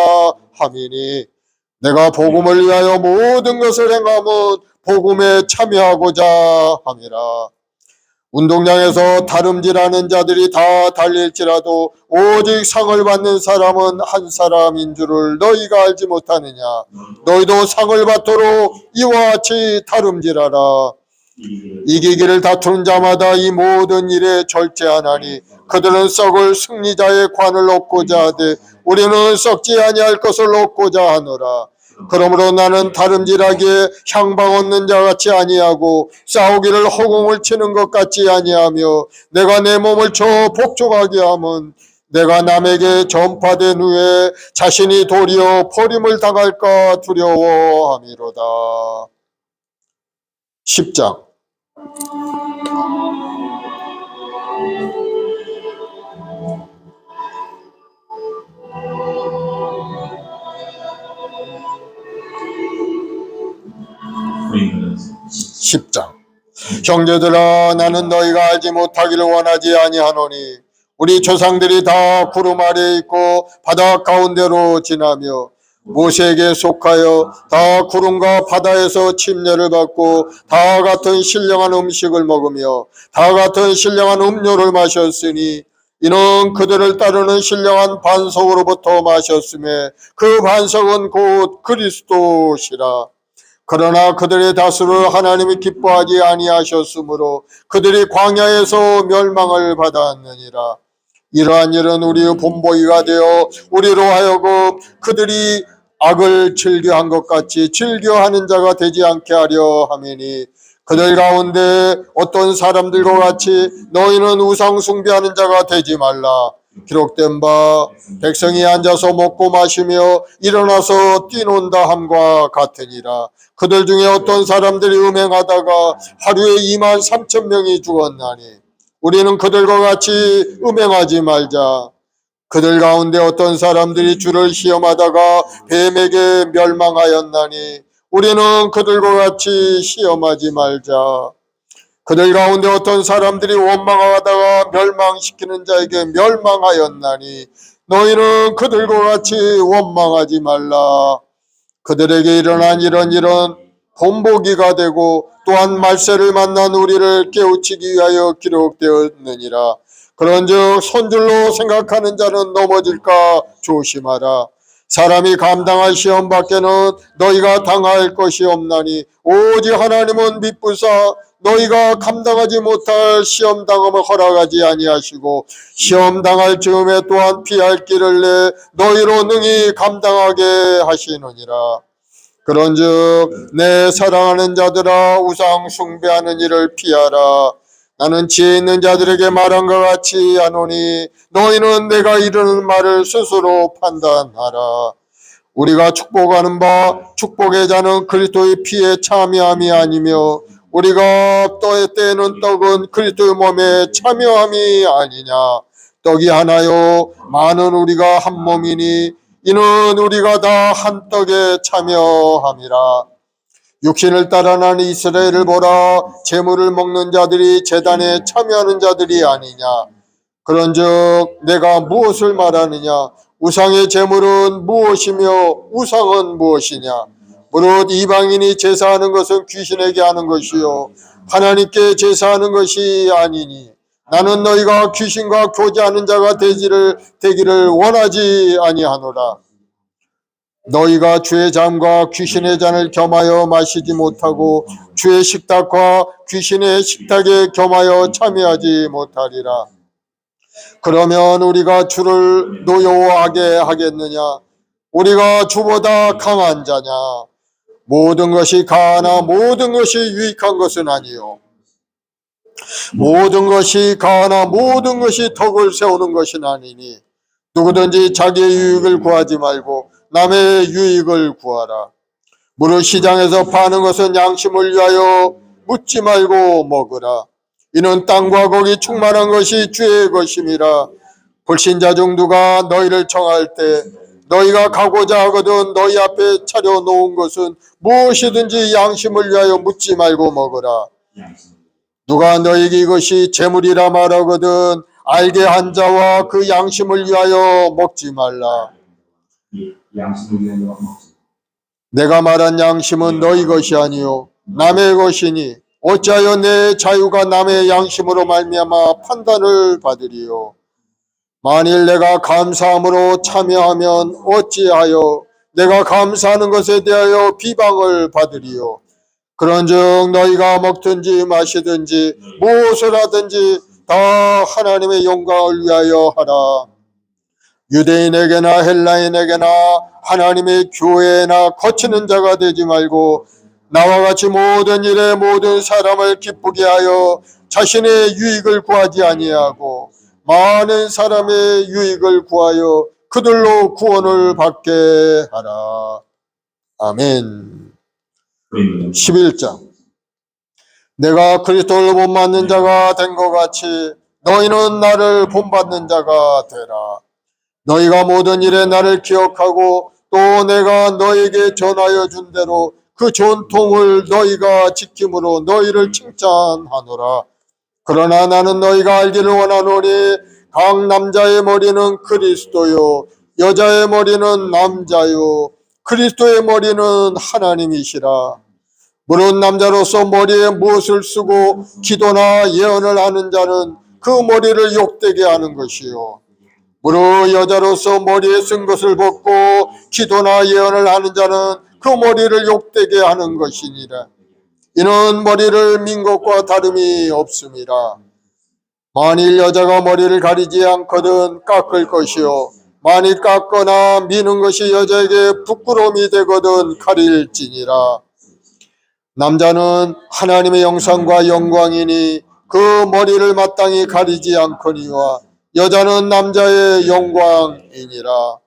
함이니 내가 복음을 위하여 모든 것을 행함은 복음에 참여하고자 함이라. 운동장에서 다름질하는 자들이 다 달릴지라도 오직 상을 받는 사람은 한 사람인 줄을 너희가 알지 못하느냐. 너희도 상을 받도록 이와 같이 다름질하라. 이기기를 다투는 자마다 이 모든 일에 절제하나니 그들은 썩을 승리자의 관을 얻고자 하되 우리는 썩지 아니할 것을 얻고자 하노라. 그러므로 나는 다름질하기에 향방 얻는 자 같이 아니하고 싸우기를 허공을 치는 것 같지 아니하며 내가 내 몸을 쳐 복종하게 함은 내가 남에게 전파된 후에 자신이 도리어 버림을 당할까 두려워함이로다. 10장. 우리는 10장. 형제들아, 나는 너희가 알지 못하기를 원하지 아니하노니 우리 조상들이 다 구름 아래에 있고 바다 가운데로 지나며 모세에게 속하여 다 구름과 바다에서 침례를 받고 다 같은 신령한 음식을 먹으며 다 같은 신령한 음료를 마셨으니 이는 그들을 따르는 신령한 반석으로부터 마셨음에 그 반석은 곧 그리스도시라. 그러나 그들의 다수를 하나님이 기뻐하지 아니하셨으므로 그들이 광야에서 멸망을 받았느니라. 이러한 일은 우리의 본보기가 되어 우리로 하여금 그들이 악을 즐겨한 것 같이 즐겨하는 자가 되지 않게 하려 함이니 그들 가운데 어떤 사람들과 같이 너희는 우상 숭배하는 자가 되지 말라. 기록된 바 백성이 앉아서 먹고 마시며 일어나서 뛰논다 함과 같으니라. 그들 중에 어떤 사람들이 음행하다가 하루에 23,000명이 죽었나니 우리는 그들과 같이 음행하지 말자. 그들 가운데 어떤 사람들이 주를 시험하다가 뱀에게 멸망하였나니 우리는 그들과 같이 시험하지 말자. 그들 가운데 어떤 사람들이 원망하다가 멸망시키는 자에게 멸망하였나니 너희는 그들과 같이 원망하지 말라. 그들에게 일어난 이런 일은 본보기가 되고 또한 말세를 만난 우리를 깨우치기 위하여 기록되었느니라. 그런즉 손줄로 생각하는 자는 넘어질까 조심하라. 사람이 감당할 시험 밖에는 너희가 당할 것이 없나니 오직 하나님은 미쁘사 너희가 감당하지 못할 시험 당함을 허락하지 아니하시고 시험 당할 즈음에 또한 피할 길을 내 너희로 능히 감당하게 하시느니라. 그런즉 내 사랑하는 자들아, 우상 숭배하는 일을 피하라. 나는 지혜 있는 자들에게 말한 것 같이 하노니 너희는 내가 이르는 말을 스스로 판단하라. 우리가 축복하는 바 축복의 자는 그리스도의 피에 참여함이 아니며 우리가 떼는 떡은 그리스도의 몸에 참여함이 아니냐. 떡이 하나요 많은 우리가 한 몸이니 이는 우리가 다 한 떡에 참여함이라. 육신을 따라 나는 이스라엘을 보라. 제물을 먹는 자들이 제단에 참여하는 자들이 아니냐. 그런즉 내가 무엇을 말하느냐. 우상의 제물은 무엇이며 우상은 무엇이냐. 무릇 이방인이 제사하는 것은 귀신에게 하는 것이요 하나님께 제사하는 것이 아니니 나는 너희가 귀신과 교제하는 자가 되기를 원하지 아니하노라. 너희가 주의 잔과 귀신의 잔을 겸하여 마시지 못하고 주의 식탁과 귀신의 식탁에 겸하여 참여하지 못하리라. 그러면 우리가 주를 노여워하게 하겠느냐. 우리가 주보다 강한 자냐. 모든 것이 가하나 모든 것이 유익한 것은 아니요 모든 것이 가하나 모든 것이 덕을 세우는 것은 아니니 누구든지 자기의 유익을 구하지 말고 남의 유익을 구하라. 무릇 시장에서 파는 것은 양심을 위하여 묻지 말고 먹으라. 이는 땅과 거기 충만한 것이 주의 것임이라. 불신자 중 누가 너희를 청할 때 너희가 가고자 하거든 너희 앞에 차려놓은 것은 무엇이든지 양심을 위하여 묻지 말고 먹으라. 누가 너에게 이것이 재물이라 말하거든 알게 한 자와 그 양심을 위하여 먹지 말라. 이 양심을 위하여 먹지. 내가 말한 양심은 너희 것이 아니요 남의 것이니 어찌하여 내 자유가 남의 양심으로 말미암아 판단을 받으리요. 만일 내가 감사함으로 참여하면 어찌하여 내가 감사하는 것에 대하여 비방을 받으리요. 그런즉 너희가 먹든지 마시든지 무엇을 하든지 다 하나님의 영광을 위하여 하라. 유대인에게나 헬라인에게나 하나님의 교회나 거치는 자가 되지 말고 나와 같이 모든 일에 모든 사람을 기쁘게 하여 자신의 유익을 구하지 아니하고 많은 사람의 유익을 구하여 그들로 구원을 받게 하라. 아멘. 11장. 내가 그리스도를 본받는 자가 된 것 같이 너희는 나를 본받는 자가 되라. 너희가 모든 일에 나를 기억하고 또 내가 너에게 전하여 준 대로 그 전통을 너희가 지킴으로 너희를 칭찬하노라. 그러나 나는 너희가 알기를 원하노니 각 남자의 머리는 그리스도요 여자의 머리는 남자요 그리스도의 머리는 하나님이시라. 물론 남자로서 머리에 무엇을 쓰고 기도나 예언을 하는 자는 그 머리를 욕되게 하는 것이요 무릇 여자로서 머리에 쓴 것을 벗고 기도나 예언을 하는 자는 그 머리를 욕되게 하는 것이니라. 이는 머리를 민 것과 다름이 없음이라. 만일 여자가 머리를 가리지 않거든 깎을 것이요 만일 깎거나 미는 것이 여자에게 부끄러움이 되거든 가릴지니라. 남자는 하나님의 형상과 영광이니 그 머리를 마땅히 가리지 않거니와 여자는 남자의 영광이니라.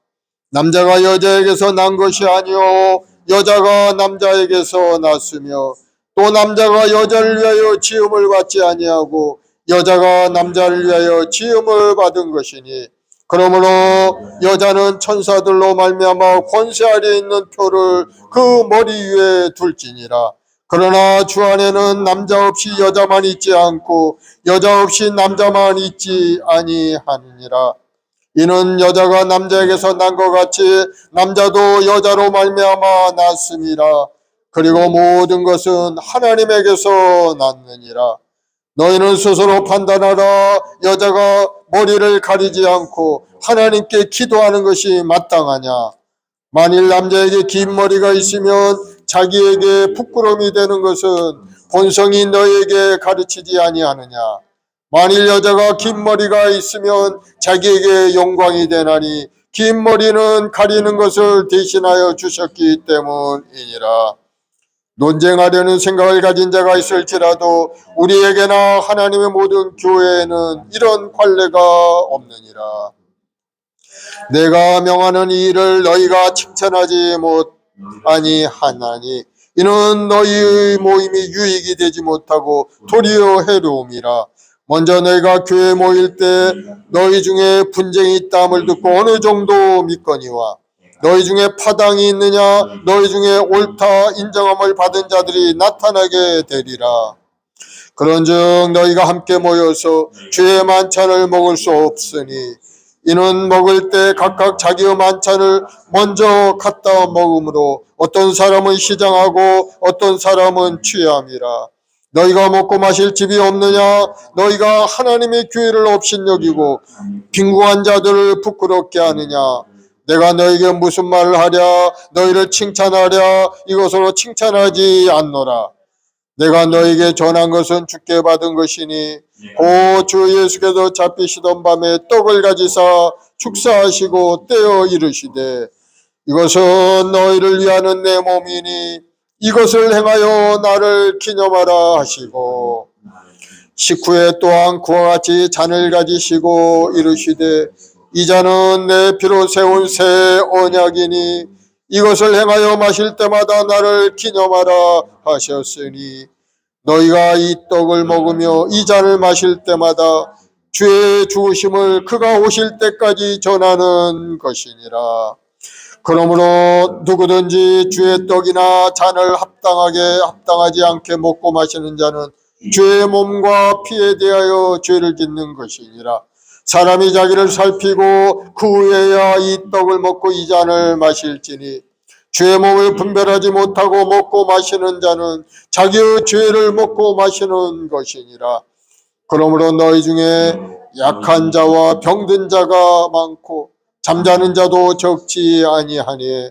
남자가 여자에게서 난 것이 아니요 여자가 남자에게서 났으며 또 남자가 여자를 위하여 지음을 받지 아니하고 여자가 남자를 위하여 지음을 받은 것이니 그러므로 여자는 천사들로 말미암아 권세 아래 있는 표를 그 머리 위에 둘지니라. 그러나 주 안에는 남자 없이 여자만 있지 않고 여자 없이 남자만 있지 아니하느니라. 이는 여자가 남자에게서 난 것 같이 남자도 여자로 말미암아 났음이라. 그리고 모든 것은 하나님에게서 났느니라. 너희는 스스로 판단하라. 여자가 머리를 가리지 않고 하나님께 기도하는 것이 마땅하냐. 만일 남자에게 긴 머리가 있으면 자기에게 부끄러움이 되는 것은 본성이 너에게 가르치지 아니하느냐. 만일 여자가 긴 머리가 있으면 자기에게 영광이 되나니 긴 머리는 가리는 것을 대신하여 주셨기 때문이니라. 논쟁하려는 생각을 가진 자가 있을지라도 우리에게나 하나님의 모든 교회에는 이런 관례가 없느니라. 내가 명하는 이 일을 너희가 칭찬하지 아니하나니 이는 너희의 모임이 유익이 되지 못하고 도리어 해로움이라. 먼저 너희가 교회에 모일 때 너희 중에 분쟁이 있다함을 듣고 어느 정도 믿거니와 너희 중에 파당이 있느냐 너희 중에 옳다 인정함을 받은 자들이 나타나게 되리라. 그런즉 너희가 함께 모여서 주의 만찬을 먹을 수 없으니 이는 먹을 때 각각 자기의 만찬을 먼저 갖다 먹으므로 어떤 사람은 시장하고 어떤 사람은 취함이라. 너희가 먹고 마실 집이 없느냐 너희가 하나님의 교회를 업신여기고 빈궁한 자들을 부끄럽게 하느냐. 내가 너에게 무슨 말을 하랴 너희를 칭찬하랴 이것으로 칭찬하지 않노라. 내가 너에게 전한 것은 주께 받은 것이니 곧 주 예수께서 잡히시던 밤에 떡을 가지사 축사하시고 떼어 이르시되 이것은 너희를 위하는 내 몸이니 이것을 행하여 나를 기념하라 하시고 식후에 또한 그와 같이 잔을 가지시고 이르시되 이 잔은 내 피로 세운 새 언약이니 이것을 행하여 마실 때마다 나를 기념하라 하셨으니 너희가 이 떡을 먹으며 이 잔을 마실 때마다 주의 죽으심을 그가 오실 때까지 전하는 것이니라. 그러므로 누구든지 주의 떡이나 잔을 합당하지 않게 먹고 마시는 자는 죄의 몸과 피에 대하여 죄를 짓는 것이니라. 사람이 자기를 살피고 그 후에야 이 떡을 먹고 이 잔을 마실지니 죄의 몸을 분별하지 못하고 먹고 마시는 자는 자기의 죄를 먹고 마시는 것이니라. 그러므로 너희 중에 약한 자와 병든 자가 많고 잠자는 자도 적지 아니하니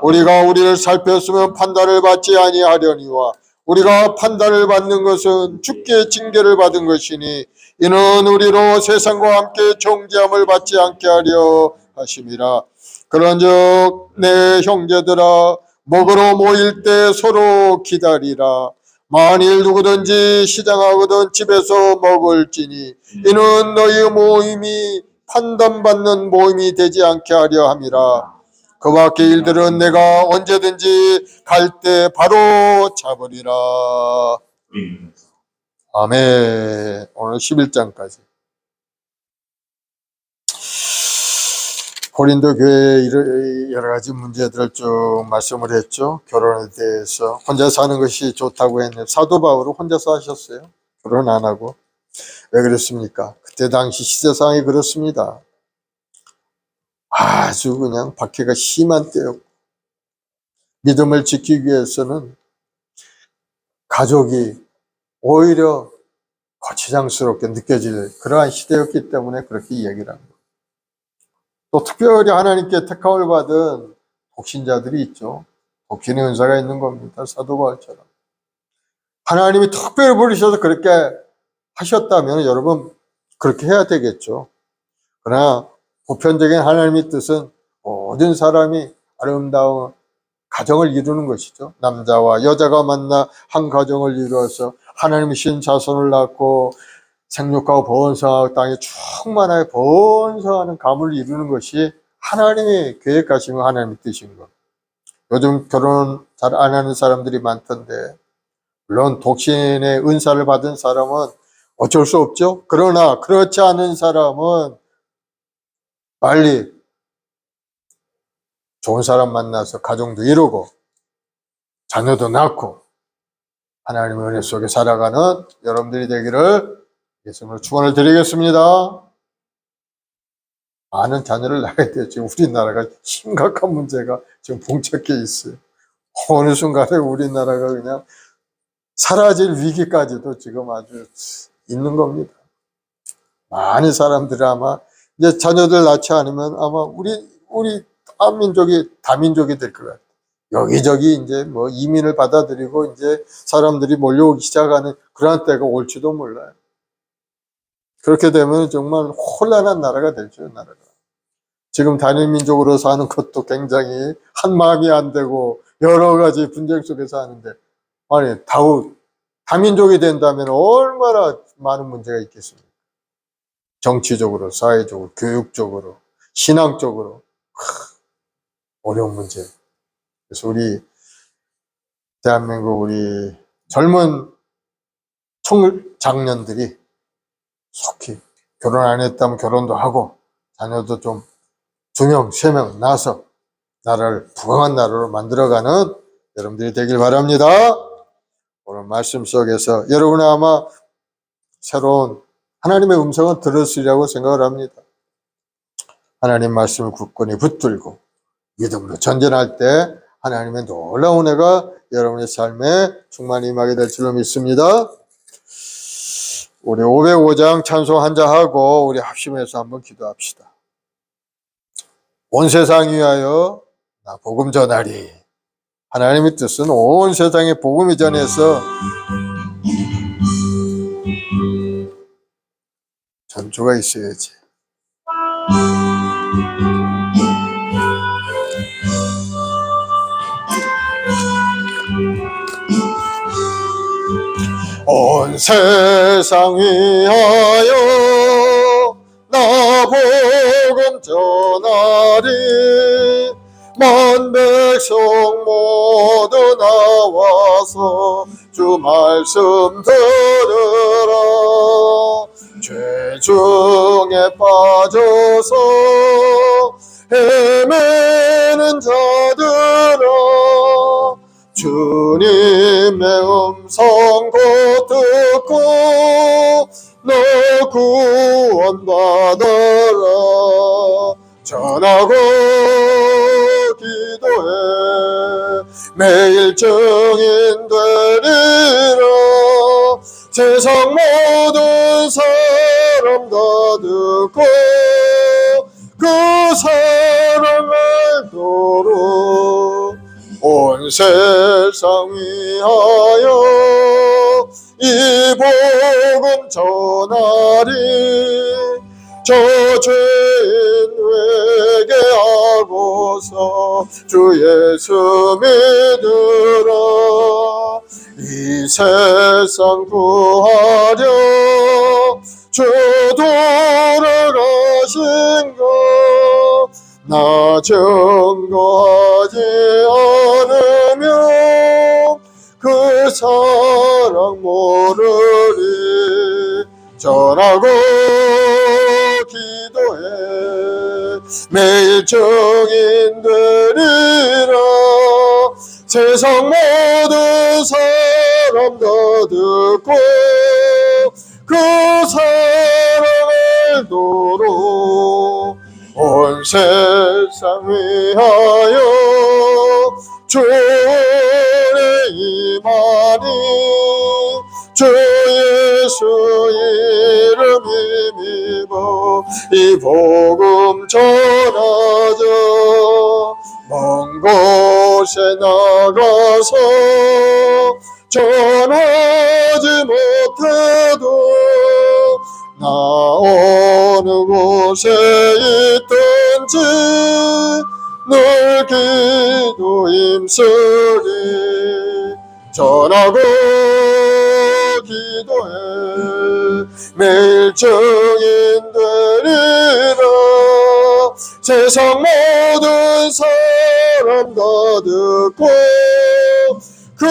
우리가 우리를 살폈으면 판단을 받지 아니하려니와 우리가 판단을 받는 것은 주께 징계를 받은 것이니 이는 우리로 세상과 함께 정죄함을 받지 않게 하려 하심이라. 그런즉 내 형제들아 먹으러 모일 때 서로 기다리라. 만일 누구든지 시장하거든 집에서 먹을지니 이는 너희 모임이 판단받는 모임이 되지 않게 하려 함이라. 그 밖의 일들은 내가 언제든지 갈 때 바로 잡으리라. 아멘. 오늘 11장까지. 고린도 교회의 여러 가지 문제들을 쭉 말씀을 했죠. 결혼에 대해서 혼자 사는 것이 좋다고 했는데 사도 바울은 혼자서 하셨어요. 결혼 안 하고. 왜 그랬습니까? 그때 당시 시대 상황이 그렇습니다. 아주 그냥 박해가 심한 때였고 믿음을 지키기 위해서는 가족이 오히려 거추장스럽게 느껴질 그러한 시대였기 때문에 그렇게 이야기를 합니다. 또 특별히 하나님께 택함을 받은 독신자들이 있죠. 독신의 은사가 있는 겁니다. 사도 바울처럼. 하나님이 특별히 부르셔서 그렇게 하셨다면 여러분 그렇게 해야 되겠죠. 그러나 보편적인 하나님의 뜻은 모든 사람이 아름다운 가정을 이루는 것이죠. 남자와 여자가 만나 한 가정을 이루어서 하나님의 신 자손을 낳고 생육하고 번성하고 땅에 충만하게 번성하는 가문을 이루는 것이 하나님이 계획하신 거, 하나님의 뜻인 거. 요즘 결혼 잘 안 하는 사람들이 많던데 물론 독신의 은사를 받은 사람은 어쩔 수 없죠. 그러나 그렇지 않은 사람은 빨리 좋은 사람 만나서 가정도 이루고 자녀도 낳고 하나님의 은혜 속에 살아가는 여러분들이 되기를 예수님으로 축원을 드리겠습니다. 많은 자녀를 낳아야 돼요. 지금 우리나라가 심각한 문제가 지금 봉착해 있어요. 어느 순간에 우리나라가 그냥 사라질 위기까지도 지금 아주 있는 겁니다. 많은 사람들이 아마 이제 자녀들 낳지 않으면 아마 우리 다민족이 될 것 같아요. 여기저기 이제 뭐 이민을 받아들이고 이제 사람들이 몰려오기 시작하는 그런 때가 올지도 몰라요. 그렇게 되면 정말 혼란한 나라가 되죠, 나라가. 지금 단일민족으로 사는 것도 굉장히 한 마음이 안 되고 여러 가지 분쟁 속에서 하는데, 아니, 다민족이 된다면 얼마나 많은 문제가 있겠습니까? 정치적으로, 사회적으로, 교육적으로, 신앙적으로 어려운 문제. 그래서 우리 대한민국 우리 젊은 청장년들이 속히 결혼 안 했다면 결혼도 하고 자녀도 좀 2명, 3명 낳아서 나라를 부강한 나라로 만들어가는 여러분들이 되길 바랍니다. 오늘 말씀 속에서 여러분은 아마 새로운 하나님의 음성을 들었으리라고 생각을 합니다. 하나님 말씀을 굳건히 붙들고 믿음으로 전진할 때 하나님의 놀라운 은혜가 여러분의 삶에 충만히 임하게 될 줄로 믿습니다. 우리 505장 찬송 한자 하고 우리 합심해서 한번 기도합시다. 온 세상 위하여 나 복음 전하리. 하나님의 뜻은 온 세상에 복음이 전해서 전주가 있어야지. 온 세상 위하여 나 복음 전하리. 만 백성 모두 나와서 주 말씀 들으라. 죄 중에 빠져서 헤매는 자들아 주님 주님의 음성 곧 듣고 너 구원받아라. 전하고 기도해 매일 증인 되리라. 세상 모든 사람 다 듣고 그 사랑 알도록 온 세상 위하여 이 복음 전하리. 저 죄인 회개하고서 주 예수 믿으라. 이 세상 구하려 주 돌아가신 것 나 증거하지 않으면 그 사랑 모르리. 전하고 기도해 매일 증인 되리라. 세상 모든 사람 다 듣고 그 사랑 알도록 온 세상 위하여 주의 임하니. 주 예수 이름 힘입어 이 복음 전하자. 먼 곳에 나가서 전하지 못해도 나 어느 곳에 있든지 늘 기도 힘쓰리. 전하고 기도해 매일 증인 되리라. 세상 모든 사람 다 듣고 그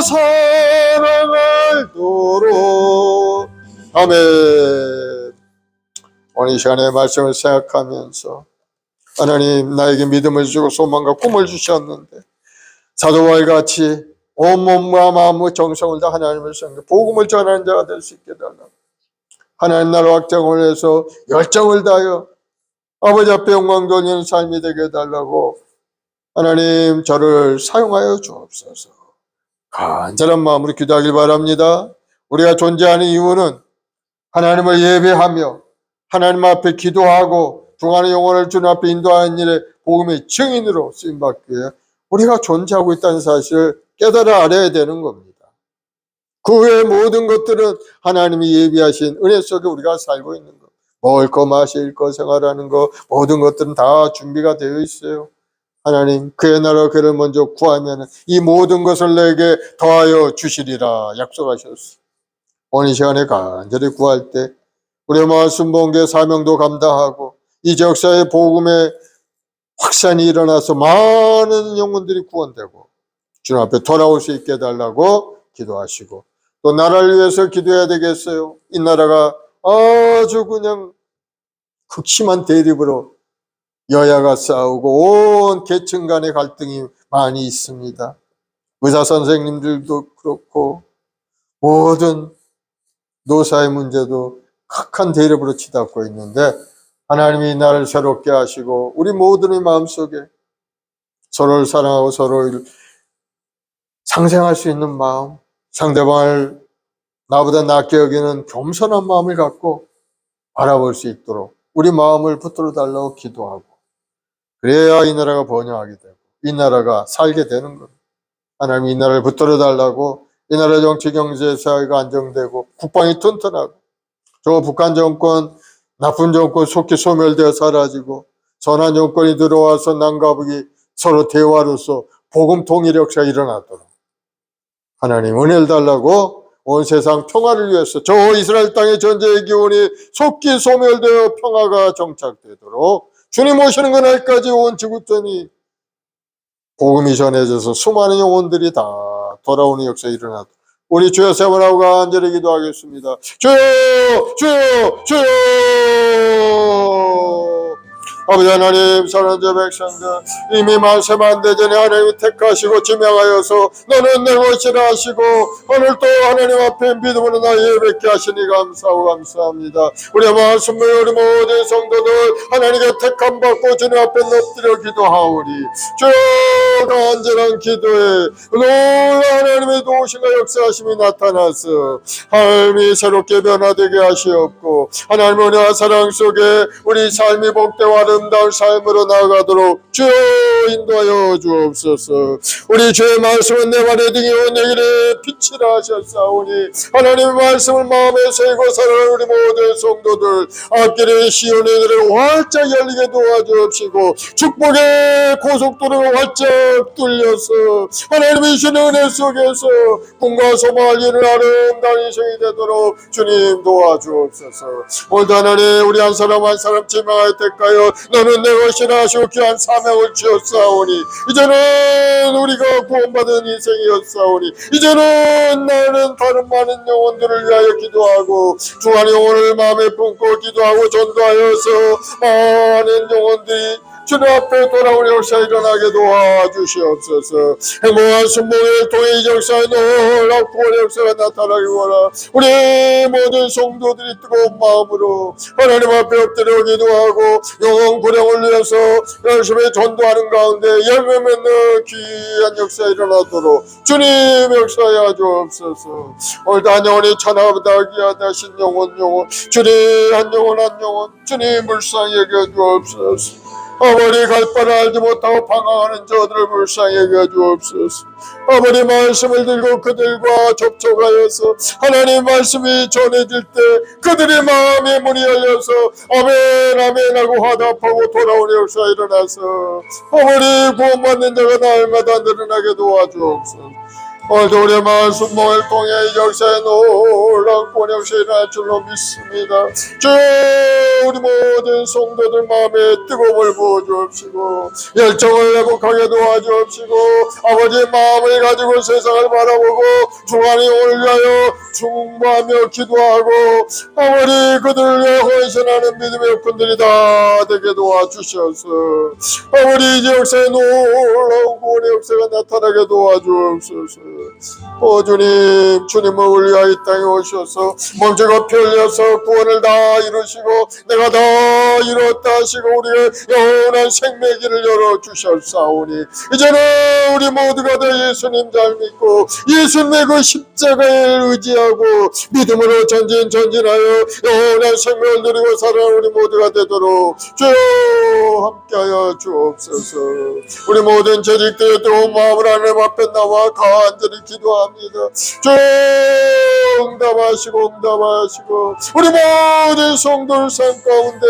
사랑 알도록. 아멘. 오늘 이 시간에 말씀을 생각하면서 하나님 나에게 믿음을 주고 소망과 꿈을 주셨는데 사도와의 같이 온몸과 마음과 정성을 다 하나님을 섬겨 복음을 전하는 자가 될 수 있게 달라고. 하나님 나라 확장을 해서 열정을 다하여 아버지 앞에 영광 돌리는 삶이 되게 해달라고 하나님 저를 사용하여 주옵소서. 간절한 마음으로 기도하길 바랍니다. 우리가 존재하는 이유는 하나님을 예배하며 하나님 앞에 기도하고 중하는 영혼을 주님 앞에 인도하는 일에 복음의 증인으로 쓰임받기 위해 우리가 존재하고 있다는 사실을 깨달아 알아야 되는 겁니다. 그 외의 모든 것들은 하나님이 예비하신 은혜 속에 우리가 살고 있는 것. 먹을 거, 마실 거, 생활하는 거 모든 것들은 다 준비가 되어 있어요. 하나님 그의 나라 그를 먼저 구하면 이 모든 것을 내게 더하여 주시리라 약속하셨어. 오늘 이 시간에 간절히 구할 때 우리의 말씀 본계 사명도 감당하고 이 역사의 복음의 확산이 일어나서 많은 영혼들이 구원되고 주님 앞에 돌아올 수 있게 해달라고 기도하시고 또 나라를 위해서 기도해야 되겠어요. 이 나라가 아주 그냥 극심한 대립으로 여야가 싸우고 온 계층 간의 갈등이 많이 있습니다. 의사 선생님들도 그렇고 모든 노사의 문제도 극한 대립으로 치닫고 있는데 하나님이 이 나라를 새롭게 하시고 우리 모두의 마음속에 서로를 사랑하고 서로를 상생할 수 있는 마음, 상대방을 나보다 낫게 여기는 겸손한 마음을 갖고 바라볼 수 있도록 우리 마음을 붙들어 달라고 기도하고 그래야 이 나라가 번영하게 되고 이 나라가 살게 되는 겁니다. 하나님 이 나라를 붙들어 달라고 이 나라 정치, 경제, 사회가 안정되고 국방이 튼튼하고 저 북한 정권, 나쁜 정권 속히 소멸되어 사라지고 선한 정권이 들어와서 남과 북이 서로 대화로서 복음 통일 역사가 일어나도록 하나님 은혜를 달라고 온 세상 평화를 위해서 저 이스라엘 땅의 전쟁의 기운이 속히 소멸되어 평화가 정착되도록 주님 오시는 그날까지 온 지구촌이 복음이 전해져서 수많은 영혼들이 다 돌아오는 역사가 일어나도록 우리 주여 세 번 하고 간절히 기도하겠습니다. 주여 주여 주여 아버지 하나님, 사랑제 백성들 이미 만세만 대전에 하나님이 택하시고 지명하여서 너는 내 것이라 하시고 오늘 또 하나님 앞에 믿음으로 나 예배케 하시니 감사합니다. 우리 말씀을 우리 모든 성도들 하나님께 택함 받고 주님 앞에 엎드려 기도하오니 주여 간절한 기도에 놀라운 하나님의 도우심과 역사하심이 나타나서 삶이 새롭게 변화되게 하시옵고 하나님의 은혜와 사랑 속에 우리 삶이 복되고 아름다운 삶으로 나아가도록 주여 인도하여 주옵소서. 우리 주의 말씀은 내 발의 등이요 내 길의 빛이라 하셨사오니 하나님의 말씀을 마음에 새기고 살아가는 우리 모든 성도들 앞길의 시온의 길을 활짝 열리게 도와주옵시고 축복의 고속도로를 활짝 뚫려서 하나님의 주는 은혜 속에서 꿈과 소망을 이루는 아름다운 인생이 되도록 주님 도와주옵소서. 오늘도 하나님 우리 한 사람 한 사람 지명할 때까요 너는 내 것이라 하시고 귀한 사명을 주었사오니 이제는 우리가 구원받은 인생이었사오니 이제는 나는 다른 많은 영혼들을 위하여 기도하고 중한 영혼을 마음에 품고 기도하고 전도하여서 많은 영혼들이 주님 앞에 돌아오는 역사 일어나게 도와주시옵소서. 행복한 순복을 통해 이 역사에 놀라운 구원의 역사가 나타나기 원하 우리 모든 성도들이 뜨거운 마음으로 하나님 앞에 엎드려 기도하고 영혼 구령을 위해서 열심히 전도하는 가운데 열매 맺는 귀한 역사 일어나도록 주님 역사하여 주옵소서. 오늘도 한 영혼이 천하보다 귀하다신 영혼 주님 한 영혼 주님 불쌍히 여겨 주옵소서. 아버지 갈 바를 알지 못하고 방황하는 저들을 불쌍히 여겨 주옵소서. 아버지 말씀을 들고 그들과 접촉하여서 하나님 말씀이 전해질 때 그들의 마음의 문이 열려서 아멘 아멘 하고 화답하고 돌아오는 역사 일어나서 아버지 구원받는 자가 날마다 늘어나게 도와주옵소서. 오늘도 우리의 말씀 모을 통해 이 역사에 놀라운 구원 역사 일어날 줄로 믿습니다. 주여 우리 모든 성도들 마음에 뜨거움을 부어주옵시고 열정을 회복하게 도와주옵시고 아버지의 마음을 가지고 세상을 바라보고 중한이 오늘 위하여 중보하며 기도하고 아버지 그들을 위해 헌신하는 믿음의 일꾼들이 다 되게 도와주셔서 아버지 이 역사에 놀라운 구원의 역사가 나타나게 도와주옵소서. 주님을 위하여 이 땅에 오셔서 몸체가 펴려서 구원을 다 이루시고 내가 다 이뤘다 하시고 우리의 영원한 생명길을 열어주셨사오니 이제는 우리 모두가 다 예수님 잘 믿고 예수님의 그 십자가에 의지하고 믿음으로 전진하여 영원한 생명을 누리고 살아가는 우리 모두가 되도록 주여 함께하여 주옵소서. 우리 모든 재직들의 뜨거운 마음을 하나님 앞에 나와 간절히 기도합니다. 주여 응답하시고 우리 모든 성도들 삶 가운데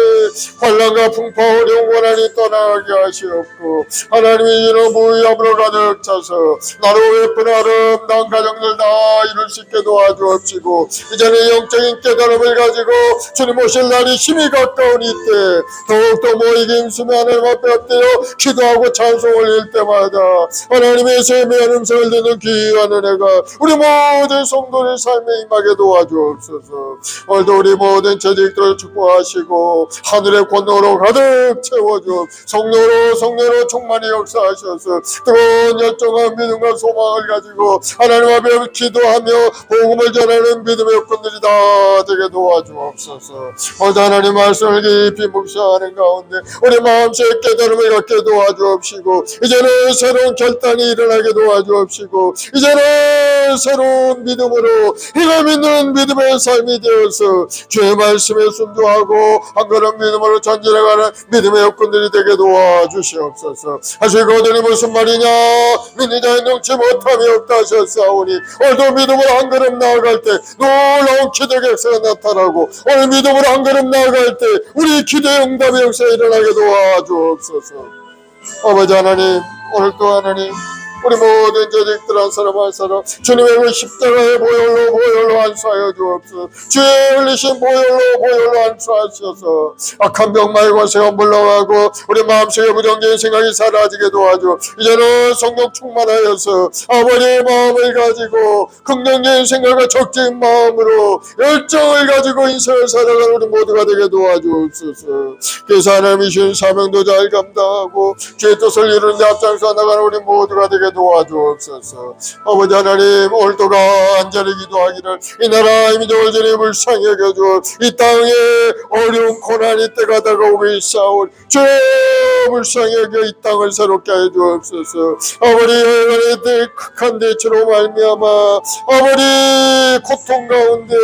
환난과 풍파 어려운 고난이 떠나게 하시옵고 하나님이 이런 무의함으로 가득 차서 나로 예쁜 아름다운 가정들 다 이룰 수 있게 도와주옵시고 이제는 영적인 깨달음을 가지고 주님 오실 날이 힘이 가까운 이때 더욱더 모이게 힘쓰며 하나님 앞에 엎드려 기도하고 찬송 올릴 때마다 하나님의 세미한 음성을 듣는 귀한 은혜가 우리 모든 성도의 삶에 임하게 도와주옵소서. 오늘도 우리 모든 재직들을 축복하시고 하늘의 권능으로 가득 채워주옵 성령으로 충만히 역사하셔서 뜨거운 열정과 믿음과 소망을 가지고 하나님 앞에 기도하며 복음을 전하는 믿음의 일꾼들이 다 되게 도와주옵소서. 오늘 하나님 말씀을 깊이 묵상하는 가운데 우리 마음속에 깨달음을 갖게 도와주옵시고 이제는 새로운 결단이 일어나게 도와주옵시고 이제는 새로운 믿음으로 이가 믿는 믿음의 삶이 되어서 주의 말씀에 순종하고 한 걸음 믿음으로 전진해가는 믿음의 일꾼들이 되게 도와주시옵소서. 사실 그들이 무슨 말이냐 믿는 자의 능치 못함이 없다 하셨사오니 오늘도 믿음으로 한 걸음 나아갈 때 놀라운 기도의 역사가 나타나고 오늘 믿음으로 한 걸음 나아갈 때 우리 기도의 응답의 역사가 일어나게 도와주옵소서. 아버지 하나님 오늘 또 하나님 우리 모든 자식들 한 사람 한 사람 주님의 그 십자가의 보혈로 안수하여 주옵소서. 주의 흘리신 보혈로 안수하셔서 악한 병 말고 세가 물러가고 우리 마음속에 부정적인 생각이 사라지게 도와줘. 이제는 성령 충만하여서 아버지의 마음을 가지고 긍정적인 생각과 적극적인 마음으로 열정을 가지고 인생을 살아가는 우리 모두가 되게 도와주옵소서. 그래서 하나님이 주신 사명도 잘 감당하고 주의 뜻을 이루는 데 앞장서 나가는 우리 모두가 되게 도와주옵소서. 아버지 하나님, 오늘도 간절히 기도하기를 이 나라 민족을 주님 불쌍히 여겨주어 이 땅에 어려운 고난이 때가 다가오고 있사오니 주의 불쌍히 여겨 이 땅을 새롭게 해 주옵소서. 아버지 하나님의 극한 대치로 말미암아 아버지 고통 가운데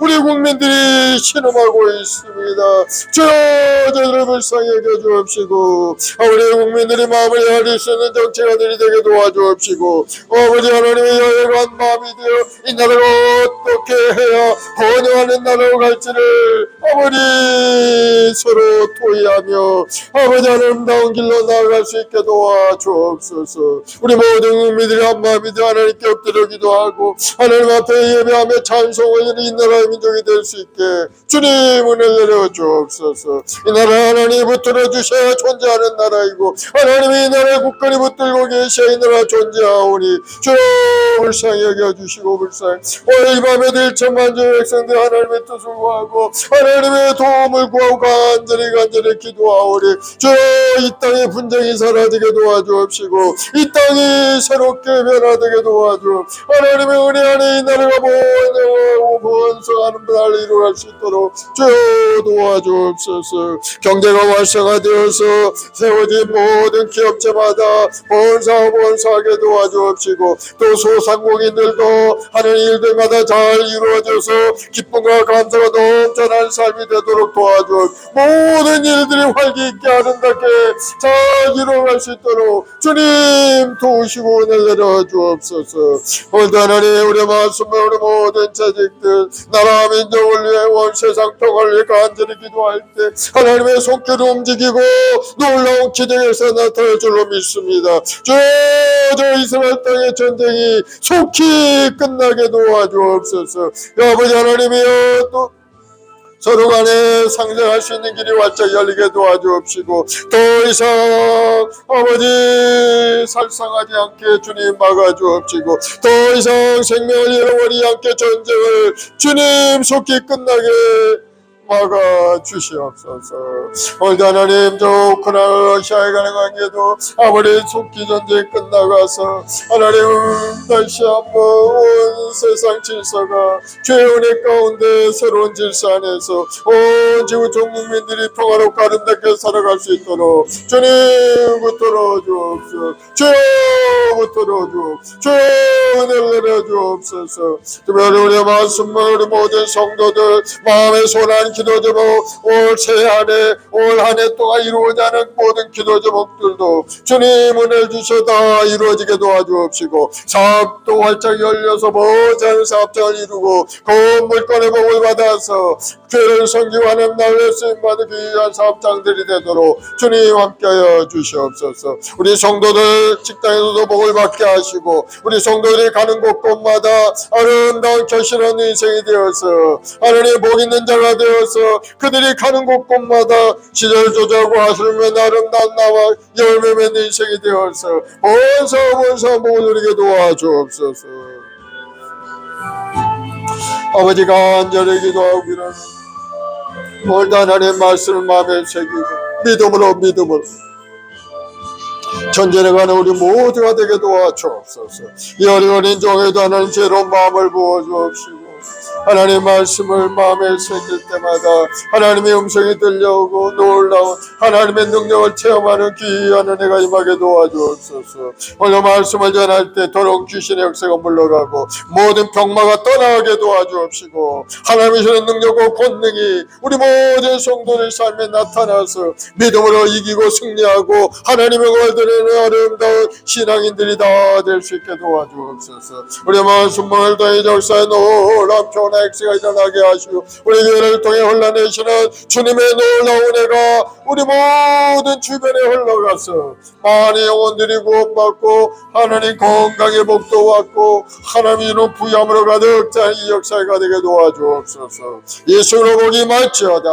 우리 국민들이 신음하고 있습니다. 주여 저희를 불쌍히 여겨 주옵시고 우리 국민들이 마음을 헤아릴 수 있는 정치가들이 되게 도와주옵시고 아버지 하나님의 여행한 마음이 되어 이 나라가 어떻게 해야 번영하는 나라로 갈지를 아버지 서로 토의하며 아버지 아름다운 길로 나아갈 수 있게 도와주옵소서. 우리 모든 국민들이 한 마음이 되어 하나님께 엎드려 기도하고 하나님 앞에 예배하며 찬송하는 이 나라의 민족이 될 수 있게 주님 은혜를 내려 주옵소서. 이 나라 하나님이 붙들어 주셔야 존재하는 나라이고 하나님이 이 나라에 굳건히 붙들고 계셔야 이 나라 존재하오니 주여 불쌍히 여겨주시고 불쌍히 오늘 이 밤에도 1천만 주의 백성들 하나님의 뜻을 구하고 하나님의 도움을 구하고 간절히 기도하오니 주여 이 땅의 분쟁이 사라지게 도와주옵시고 이 땅이 새롭게 변화되게 도와주옵 하나님의 은혜 안에 이 나라가 번영하고 번성하는 나라를 이루어갈 수 있도록 주여 도와주옵소서. 경제가 활성화되어서 세워진 모든 기업체마다 번성하게 도와주옵시고 또 소상공인들도 하는 일들마다 잘 이루어져서 기쁨과 감사가 넘쳐나는 삶이 되도록 도와주옵 모든 일들이 활기있게 아름답게 잘 이루어갈 수 있도록 주님 도우시고 은혜를 내려 주옵소서. 오늘도 하나님 우리 말씀을 우리 모든 자식들 나라 민족을 위해 온 세상 평화를 위해 간절히 기도할 때 하나님의 손길을 움직이고 놀라운 기적에서 나타날 줄로 믿습니다. 주여 저 이스라엘 땅의 전쟁이 속히 끝나게 도와주옵소서. 아버지 하나님이여 또 서로 간에 상생할 수 있는 길이 활짝 열리게 도와주옵시고 더 이상 아버지 살상하지 않게 주님 막아주옵시고 더 이상 생명을 잃어버리지 않게 전쟁을 주님 속히 끝나게 막아주시옵소서. 오늘도 하나님 저 우크라이나 러시아에 가는 관계도 아무리 속기 전쟁이 끝나가서 하나님 다시 한번 온 세상 질서가 주의 은혜 가운데 새로운 질서 안에서 온 지구 전 국민들이 평화롭고 아름답게 살아갈 수 있도록 주님 붙들어 주옵소서. 주여 붙들어 주옵소서. 주여 은혜를 내려 주옵소서. 특별히 우리 말씀을 우리 모든 성도들 마음의 소란 기도 제목 올 새해안에 올 한 해 동안 이루어지지 않은 모든 기도 제목들도 주님 은혜를 주셔 다 이루어지게 도와주옵시고 사업도 활짝 열려서 모든 사업장을 이루고 그 물건의 복을 받아서 교회를 섬기하는 날에 쓰임받은 귀한 사업장들이 되도록 주님 함께하여 주시옵소서. 우리 성도들 직장에서도 복을 받게 하시고 우리 성도들이 가는 곳곳마다 아름다운 결실한 인생이 되어서 하나님의 복 있는 자가 되어서 그들이 가는 곳곳마다 시절 조절하고 하슬면 아름다운 나와 열매 맺는 인생이 되어서 번성 복을 누리게 도와주옵소서. 아버지가 간절히 기도하기를 오늘도 하나님의 말씀을 마음에 새기고 믿음으로 전진해가는 우리 모두가 되게 도와주옵소서. 이 어린 종에도 하나님 죄로운 마음을 부어주옵시고 하나님의 말씀을 마음에 새길 때마다 하나님의 음성이 들려오고 놀라운 하나님의 능력을 체험하는 귀한 은혜가 임하게 도와주옵소서. 오늘 말씀을 전할 때 더러운 귀신의 역사가 물러가고 모든 병마가 떠나가게 도와주옵시고 하나님의 주는 능력과 권능이 우리 모든 성도의 삶에 나타나서 믿음으로 이기고 승리하고 하나님의 말들에는 아름다운 신앙인들이 다 될 수 있게 도와주옵소서. 우리 말씀을 더의 역사에 놀라운 변화 X가 일어나게 하시고 우리 교회를 통해 흘러내시는 주님의 놀라운 은혜가 우리 모든 주변에 흘러가서 많은 영혼들이 구원받고 하나님 건강의 복도 받고 하나님의 이름 부여함으로 가득 찬 이 역사가 되게 도와주옵소서. 예수로 복이 말지어다.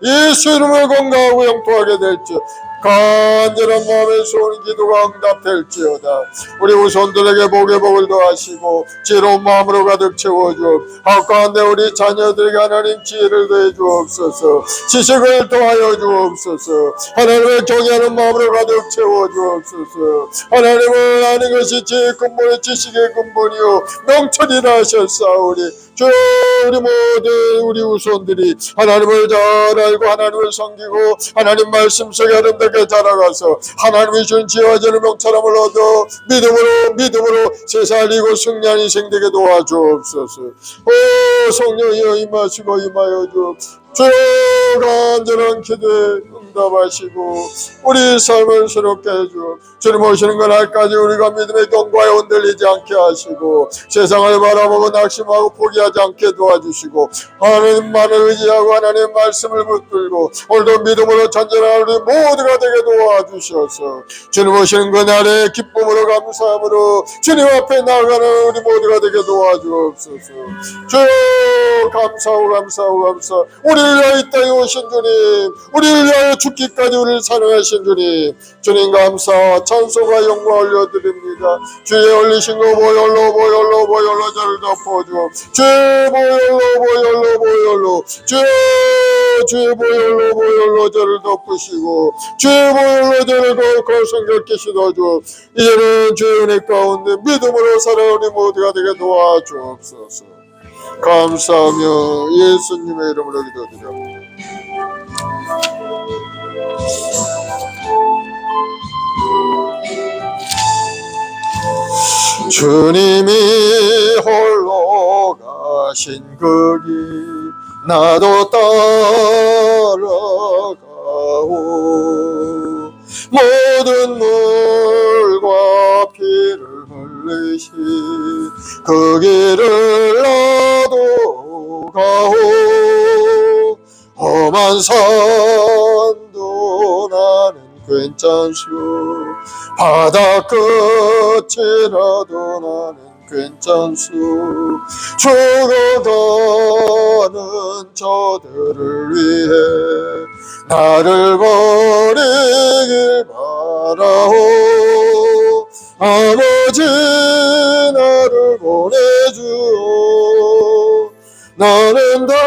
예수 이름을 건강하고 영통하게 될지어다. 간절한 마음의 소원 기도가 응답될지어다. 우리 후손들에게 복의 복을 더하시고 지혜로운 마음으로 가득 채워주옵. 가운데 우리 자녀들에게 하나님 지혜를 더해 주옵소서. 지식을 더하여 주옵소서. 하나님을 경외하는 마음으로 가득 채워 주옵소서. 하나님을 아는 것이 지혜의 근본이 지식의 근본이요 명철이라 하셨사오니 주 우리 모든 우리 후손들이 하나님을 잘 알고 하나님을 섬기고 하나님 말씀 속에 아름답게 자라가서 하나님이 준 지혜와 저는 명철함을 얻어 믿음으로 세살리고 승리한 인생 되게 도와주옵소서. 오 성령이여 임하시고 임하여 주옵소서. 간절한 기도에 응답하시고 우리 삶을 새롭게 해주옵소서. 주님 오시는 그날까지 우리가 믿음의 경과에 흔들리지 않게 하시고 세상을 바라보고 낙심하고 포기하지 않게 도와주시고 하나님만을 의지하고 하나님의 말씀을 붙들고 오늘도 믿음으로 전진하는 우리 모두가 되게 도와주셔서 주님 오시는 그날에 기쁨으로 감사함으로 주님 앞에 나아가는 우리 모두가 되게 도와주옵소서. 주 감사하고 우리를 위하여 이 땅에 오신 주님, 우리를 위하여 죽기까지 우리를 사랑하신 주님, 주님 감사 찬송과 영광 올려드립니다. 주의 올리신 거 보혈로 저를 덮어주옵. 주의 보혈로 주의 보혈로 저를 덮으시고 주의 보혈로 저를 거룩하고 성결케 씻어주옵. 이제는 주의 은혜 가운데 믿음으로 살아 우리 모두가 되게 도와주옵소서. 감사하며 예수님의 이름으로 기도드립니다. 주님이 홀로 가신 그 길 나도 따라가오. 모든 물과 피를 흘리신 그 길을 나도 가오. 험한 산도 나는 괜찮소. 바다 끝이라도 나는 괜찮소. 죽어가는 저들을 위해 나를 버리길 바라오. 아버지 나를 보내주오. 나는 달려가겠소.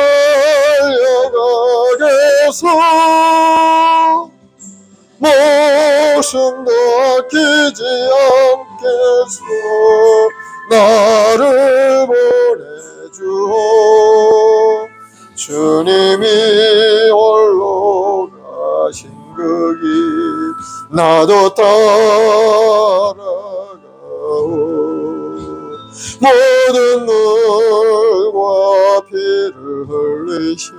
목숨도 아끼지 않겠소. 나를 보내주오. 주님이 홀로 가신 그 길 나도 따라가오. 모든 물과 피를 흘리신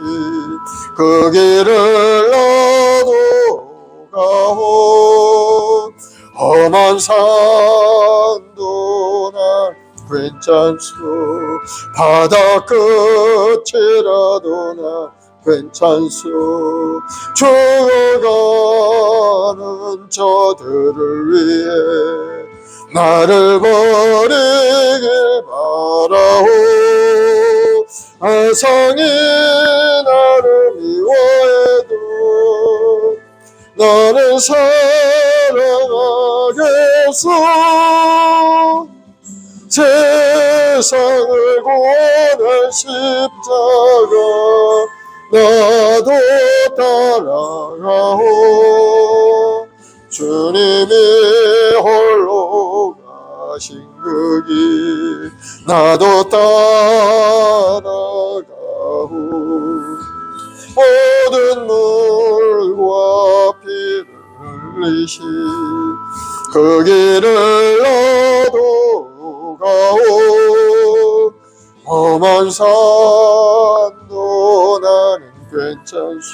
그 길을 나도 가오. 험한 산도 난 괜찮소. 바다 끝이라도 난 괜찮소. 죽어가는 저들을 위해 나를 버리길 바라오. 세상이 나를 미워해도 나는 사랑하겠소. 세상을 구원할 십자가 나도 따라가오. 주님이 홀로 가신 그 길 나도 따라가오. 모든 물과 피를 흘리신 그 길을 나도 가오. 험한 산도 나는 괜찮소.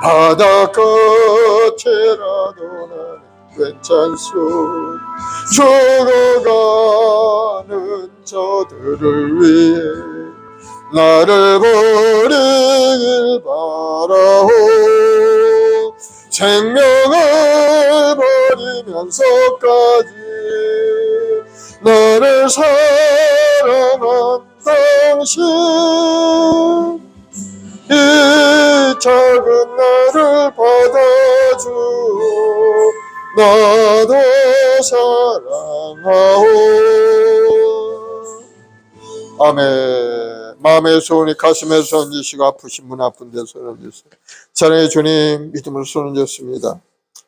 바다 끝이라도 나는 괜찮소. 죽어가는 저들을 위해 나를 버리길 바라오. 생명을 버리면서까지 나를 사랑한 당신, 이 작은 나를 받아주오. 나도 사랑하오. 아멘. 마음의 소원이 가슴에 손 얹으시고 아프신 분 아픈 데 손 얹으세요. 사랑의 주님, 믿음으로 손 얹었습니다.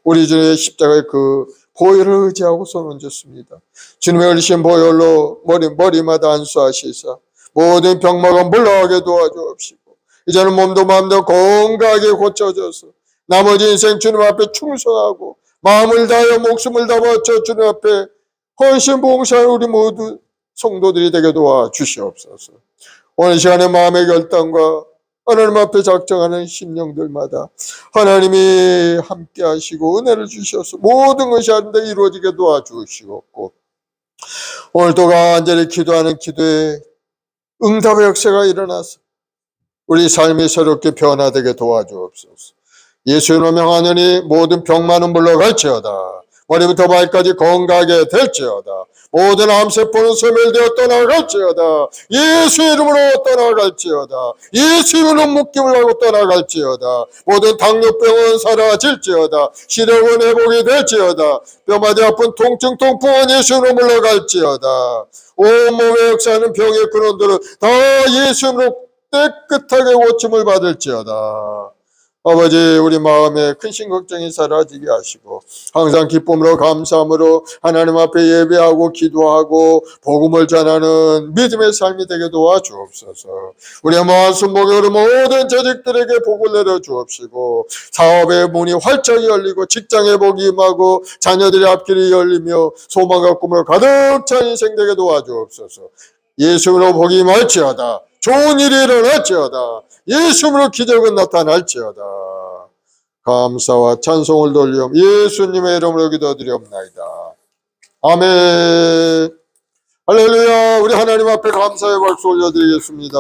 우리 주의 십자가의 그 보혈을 의지하고 손 얹었습니다. 주님의 흘리신 보혈로 머리마다 안수하시사 모든 병마가 물러가게 도와주옵시고, 이제는 몸도 마음도 건강하게 고쳐져서 나머지 인생 주님 앞에 충성하고 마음을 다하여 목숨을 다 바쳐 주님 앞에 헌신 봉사하는 우리 모두 성도들이 되게 도와주시옵소서. 오늘 시간에 마음의 결단과 하나님 앞에 작정하는 심령들마다 하나님이 함께 하시고 은혜를 주셔서 모든 것이 한데 이루어지게 도와주시옵고, 오늘도 간절히 기도하는 기도에 응답의 역사가 일어나서 우리 삶이 새롭게 변화되게 도와주옵소서. 예수 이름으로 명하노니 모든 병만은 물러갈지어다. 머리부터 발까지 건강하게 될지어다. 모든 암세포는 소멸되어 떠나갈지어다. 예수 이름으로 떠나갈지어다. 예수 이름으로 묶임을 하고 떠나갈지어다. 모든 당뇨병은 사라질지어다. 시력은 회복이 될지어다. 뼈마디 아픈 통증, 통풍은 예수 이름으로 물러갈지어다. 온몸에 역사하는 병의 근원들은 다 예수 이름으로 깨끗하게 고침을 받을지어다. 아버지, 우리 마음에 근심 걱정이 사라지게 하시고 항상 기쁨으로 감사함으로 하나님 앞에 예배하고 기도하고 복음을 전하는 믿음의 삶이 되게 도와주옵소서. 우리의 말씀 목요일 모든 재직들에게 복을 내려 주옵시고, 사업의 문이 활짝 열리고 직장의 복이 임하고 자녀들의 앞길이 열리며 소망과 꿈으로 가득 찬 인생 되게 도와주옵소서. 예수로 복이 임할지어다. 좋은 일이 일어날지어다. 예수로 기적은 나타날지어다. 감사와 찬송을 돌리옵 예수님의 이름으로 기도드리옵나이다. 아멘. 할렐루야. 우리 하나님 앞에 감사의 박수 올려드리겠습니다.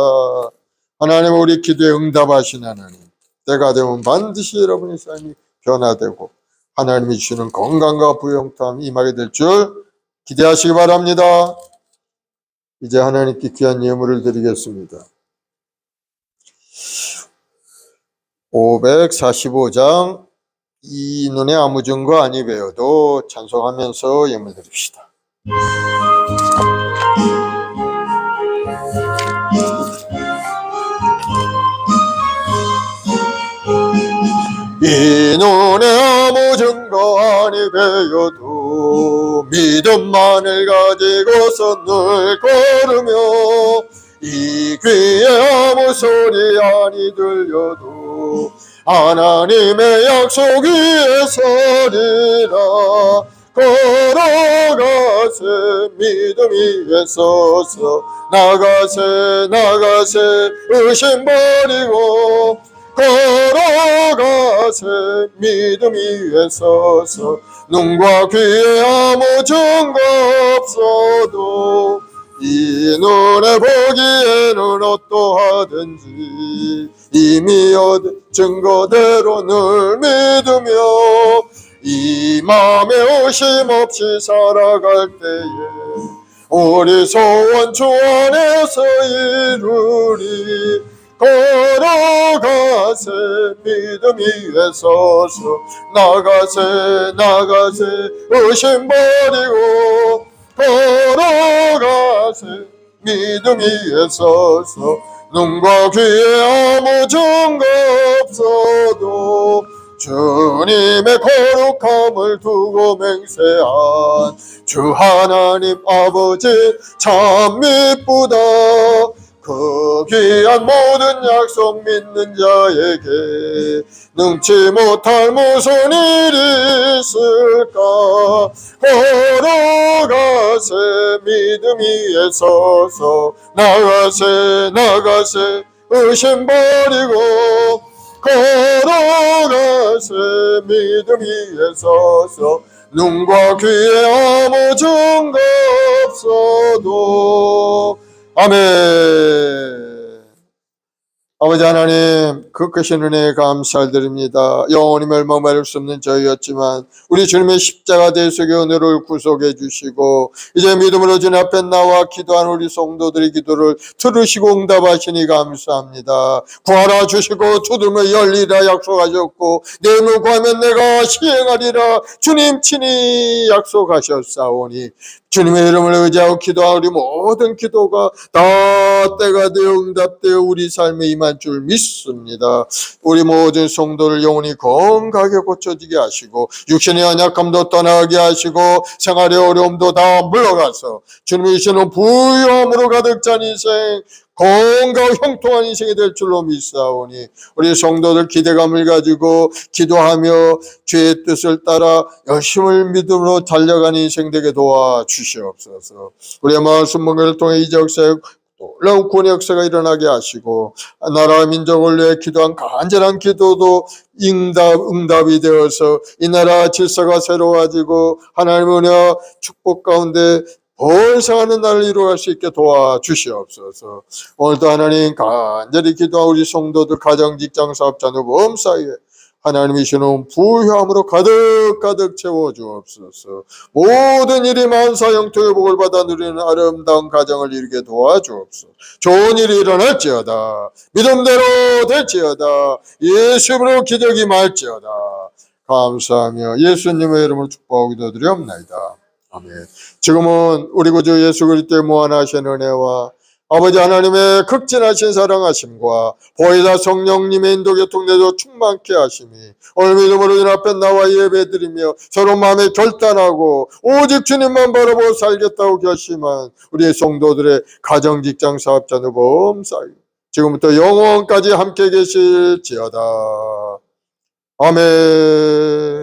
하나님, 우리 기도에 응답하신 하나님, 때가 되면 반드시 여러분의 삶이 변화되고 하나님이 주시는 건강과 부영탐 임하게 될 줄 기대하시기 바랍니다. 이제 하나님께 귀한 예물을 드리겠습니다. 545장 이 눈에 아무 증거 아니 배워도 찬송하면서 예물 드립시다. 이 눈에 아무 증거 아니 배워도 믿음만을 가지고서 늘 걸으며, 이 귀에 아무 소리 아니 들려도 하나님의 약속 위에 서리라. 걸어가세 믿음 위에 서서 나가세 나가세 의심 버리고, 걸어가세 믿음 위에 서서 눈과 귀에 아무 증거 없어도 이 눈에 보기에는 어떠하든지 이미 얻은 증거대로 늘 믿으며 이 마음에 의심 없이 살아갈 때에 우리 소원 주 안에서 이루리. 걸어가세 믿음 위에 서서 나가세 나가세 의심 버리고, 걸어가세 믿음 위에 서서 눈과 귀에 아무 증거 없어도 주님의 거룩함을 두고 맹세한 주 하나님 아버지 참 미쁘다. 그 귀한 모든 약속 믿는 자에게 능치 못할 무슨 일이 있을까. 걸어가세 믿음 위에 서서 나가세 나가세 의심 버리고, 걸어가세 믿음 위에 서서 눈과 귀에 아무 증거 없어도. 아멘. 아버지 하나님, 그 크신 은혜에 감사드립니다. 영원히 멸망받을 수 없는 저희였지만 우리 주님의 십자가 대속의 은혜를 구속해 주시고 이제 믿음으로 주님 앞에 나와 기도한 우리 성도들의 기도를 들으시고 응답하시니 감사합니다. 구하라 주시고 두드리면 열리라 약속하셨고 내 이름을 구하면 내가 시행하리라 주님 친히 약속하셨사오니 주님의 이름을 의지하고 기도한 우리 모든 기도가 다 때가 되어 응답되어 우리 삶에 임한 줄 믿습니다. 우리 모든 성도를 영원히 건강하게 고쳐지게 하시고 육신의 연약함도 떠나게 하시고 생활의 어려움도 다 물러가서 주님이 주시는 부유함으로 가득 찬 인생 건강하고 형통한 인생이 될 줄로 믿사오니 우리 성도들 기대감을 가지고 기도하며 주의 뜻을 따라 열심을 믿음으로 달려가는 인생 되게 도와주시옵소서. 우리의 말씀 문을 통해 이 역사에 놀라운 구원의 역사가 일어나게 하시고 나라와 민족을 위해 기도한 간절한 기도도 응답이 되어서 이 나라 질서가 새로워지고 하나님의 은혜와 축복 가운데 벌성하는 날을 이루어갈 수 있게 도와주시옵소서. 오늘도 하나님 간절히 기도한 우리 성도들 가정 직장 사업자 누범 사이에 하나님이 주는 부유함으로 가득 채워주옵소서. 모든 일이 만사 형통의 복을 받아 누리는 아름다운 가정을 이루게 도와주옵소서. 좋은 일이 일어날지어다. 믿음대로 될지어다. 예수 이름으로 기적이 말지어다. 감사하며 예수님의 이름으로 축복하고 기도드리옵나이다. 아멘. 지금은 우리 구주 예수 그리스도의 무한하신 은혜와 아버지 하나님의 극진하신 사랑하심과 보혜사 성령님의 인도 교통대도 충만케 하심이 오늘 믿음으로 주님 앞에 나와 예배드리며 서로 마음에 결단하고 오직 주님만 바라보고 살겠다고 결심한 우리의 성도들의 가정 직장 사업자 누범 사이 지금부터 영원까지 함께 계실지어다. 아멘.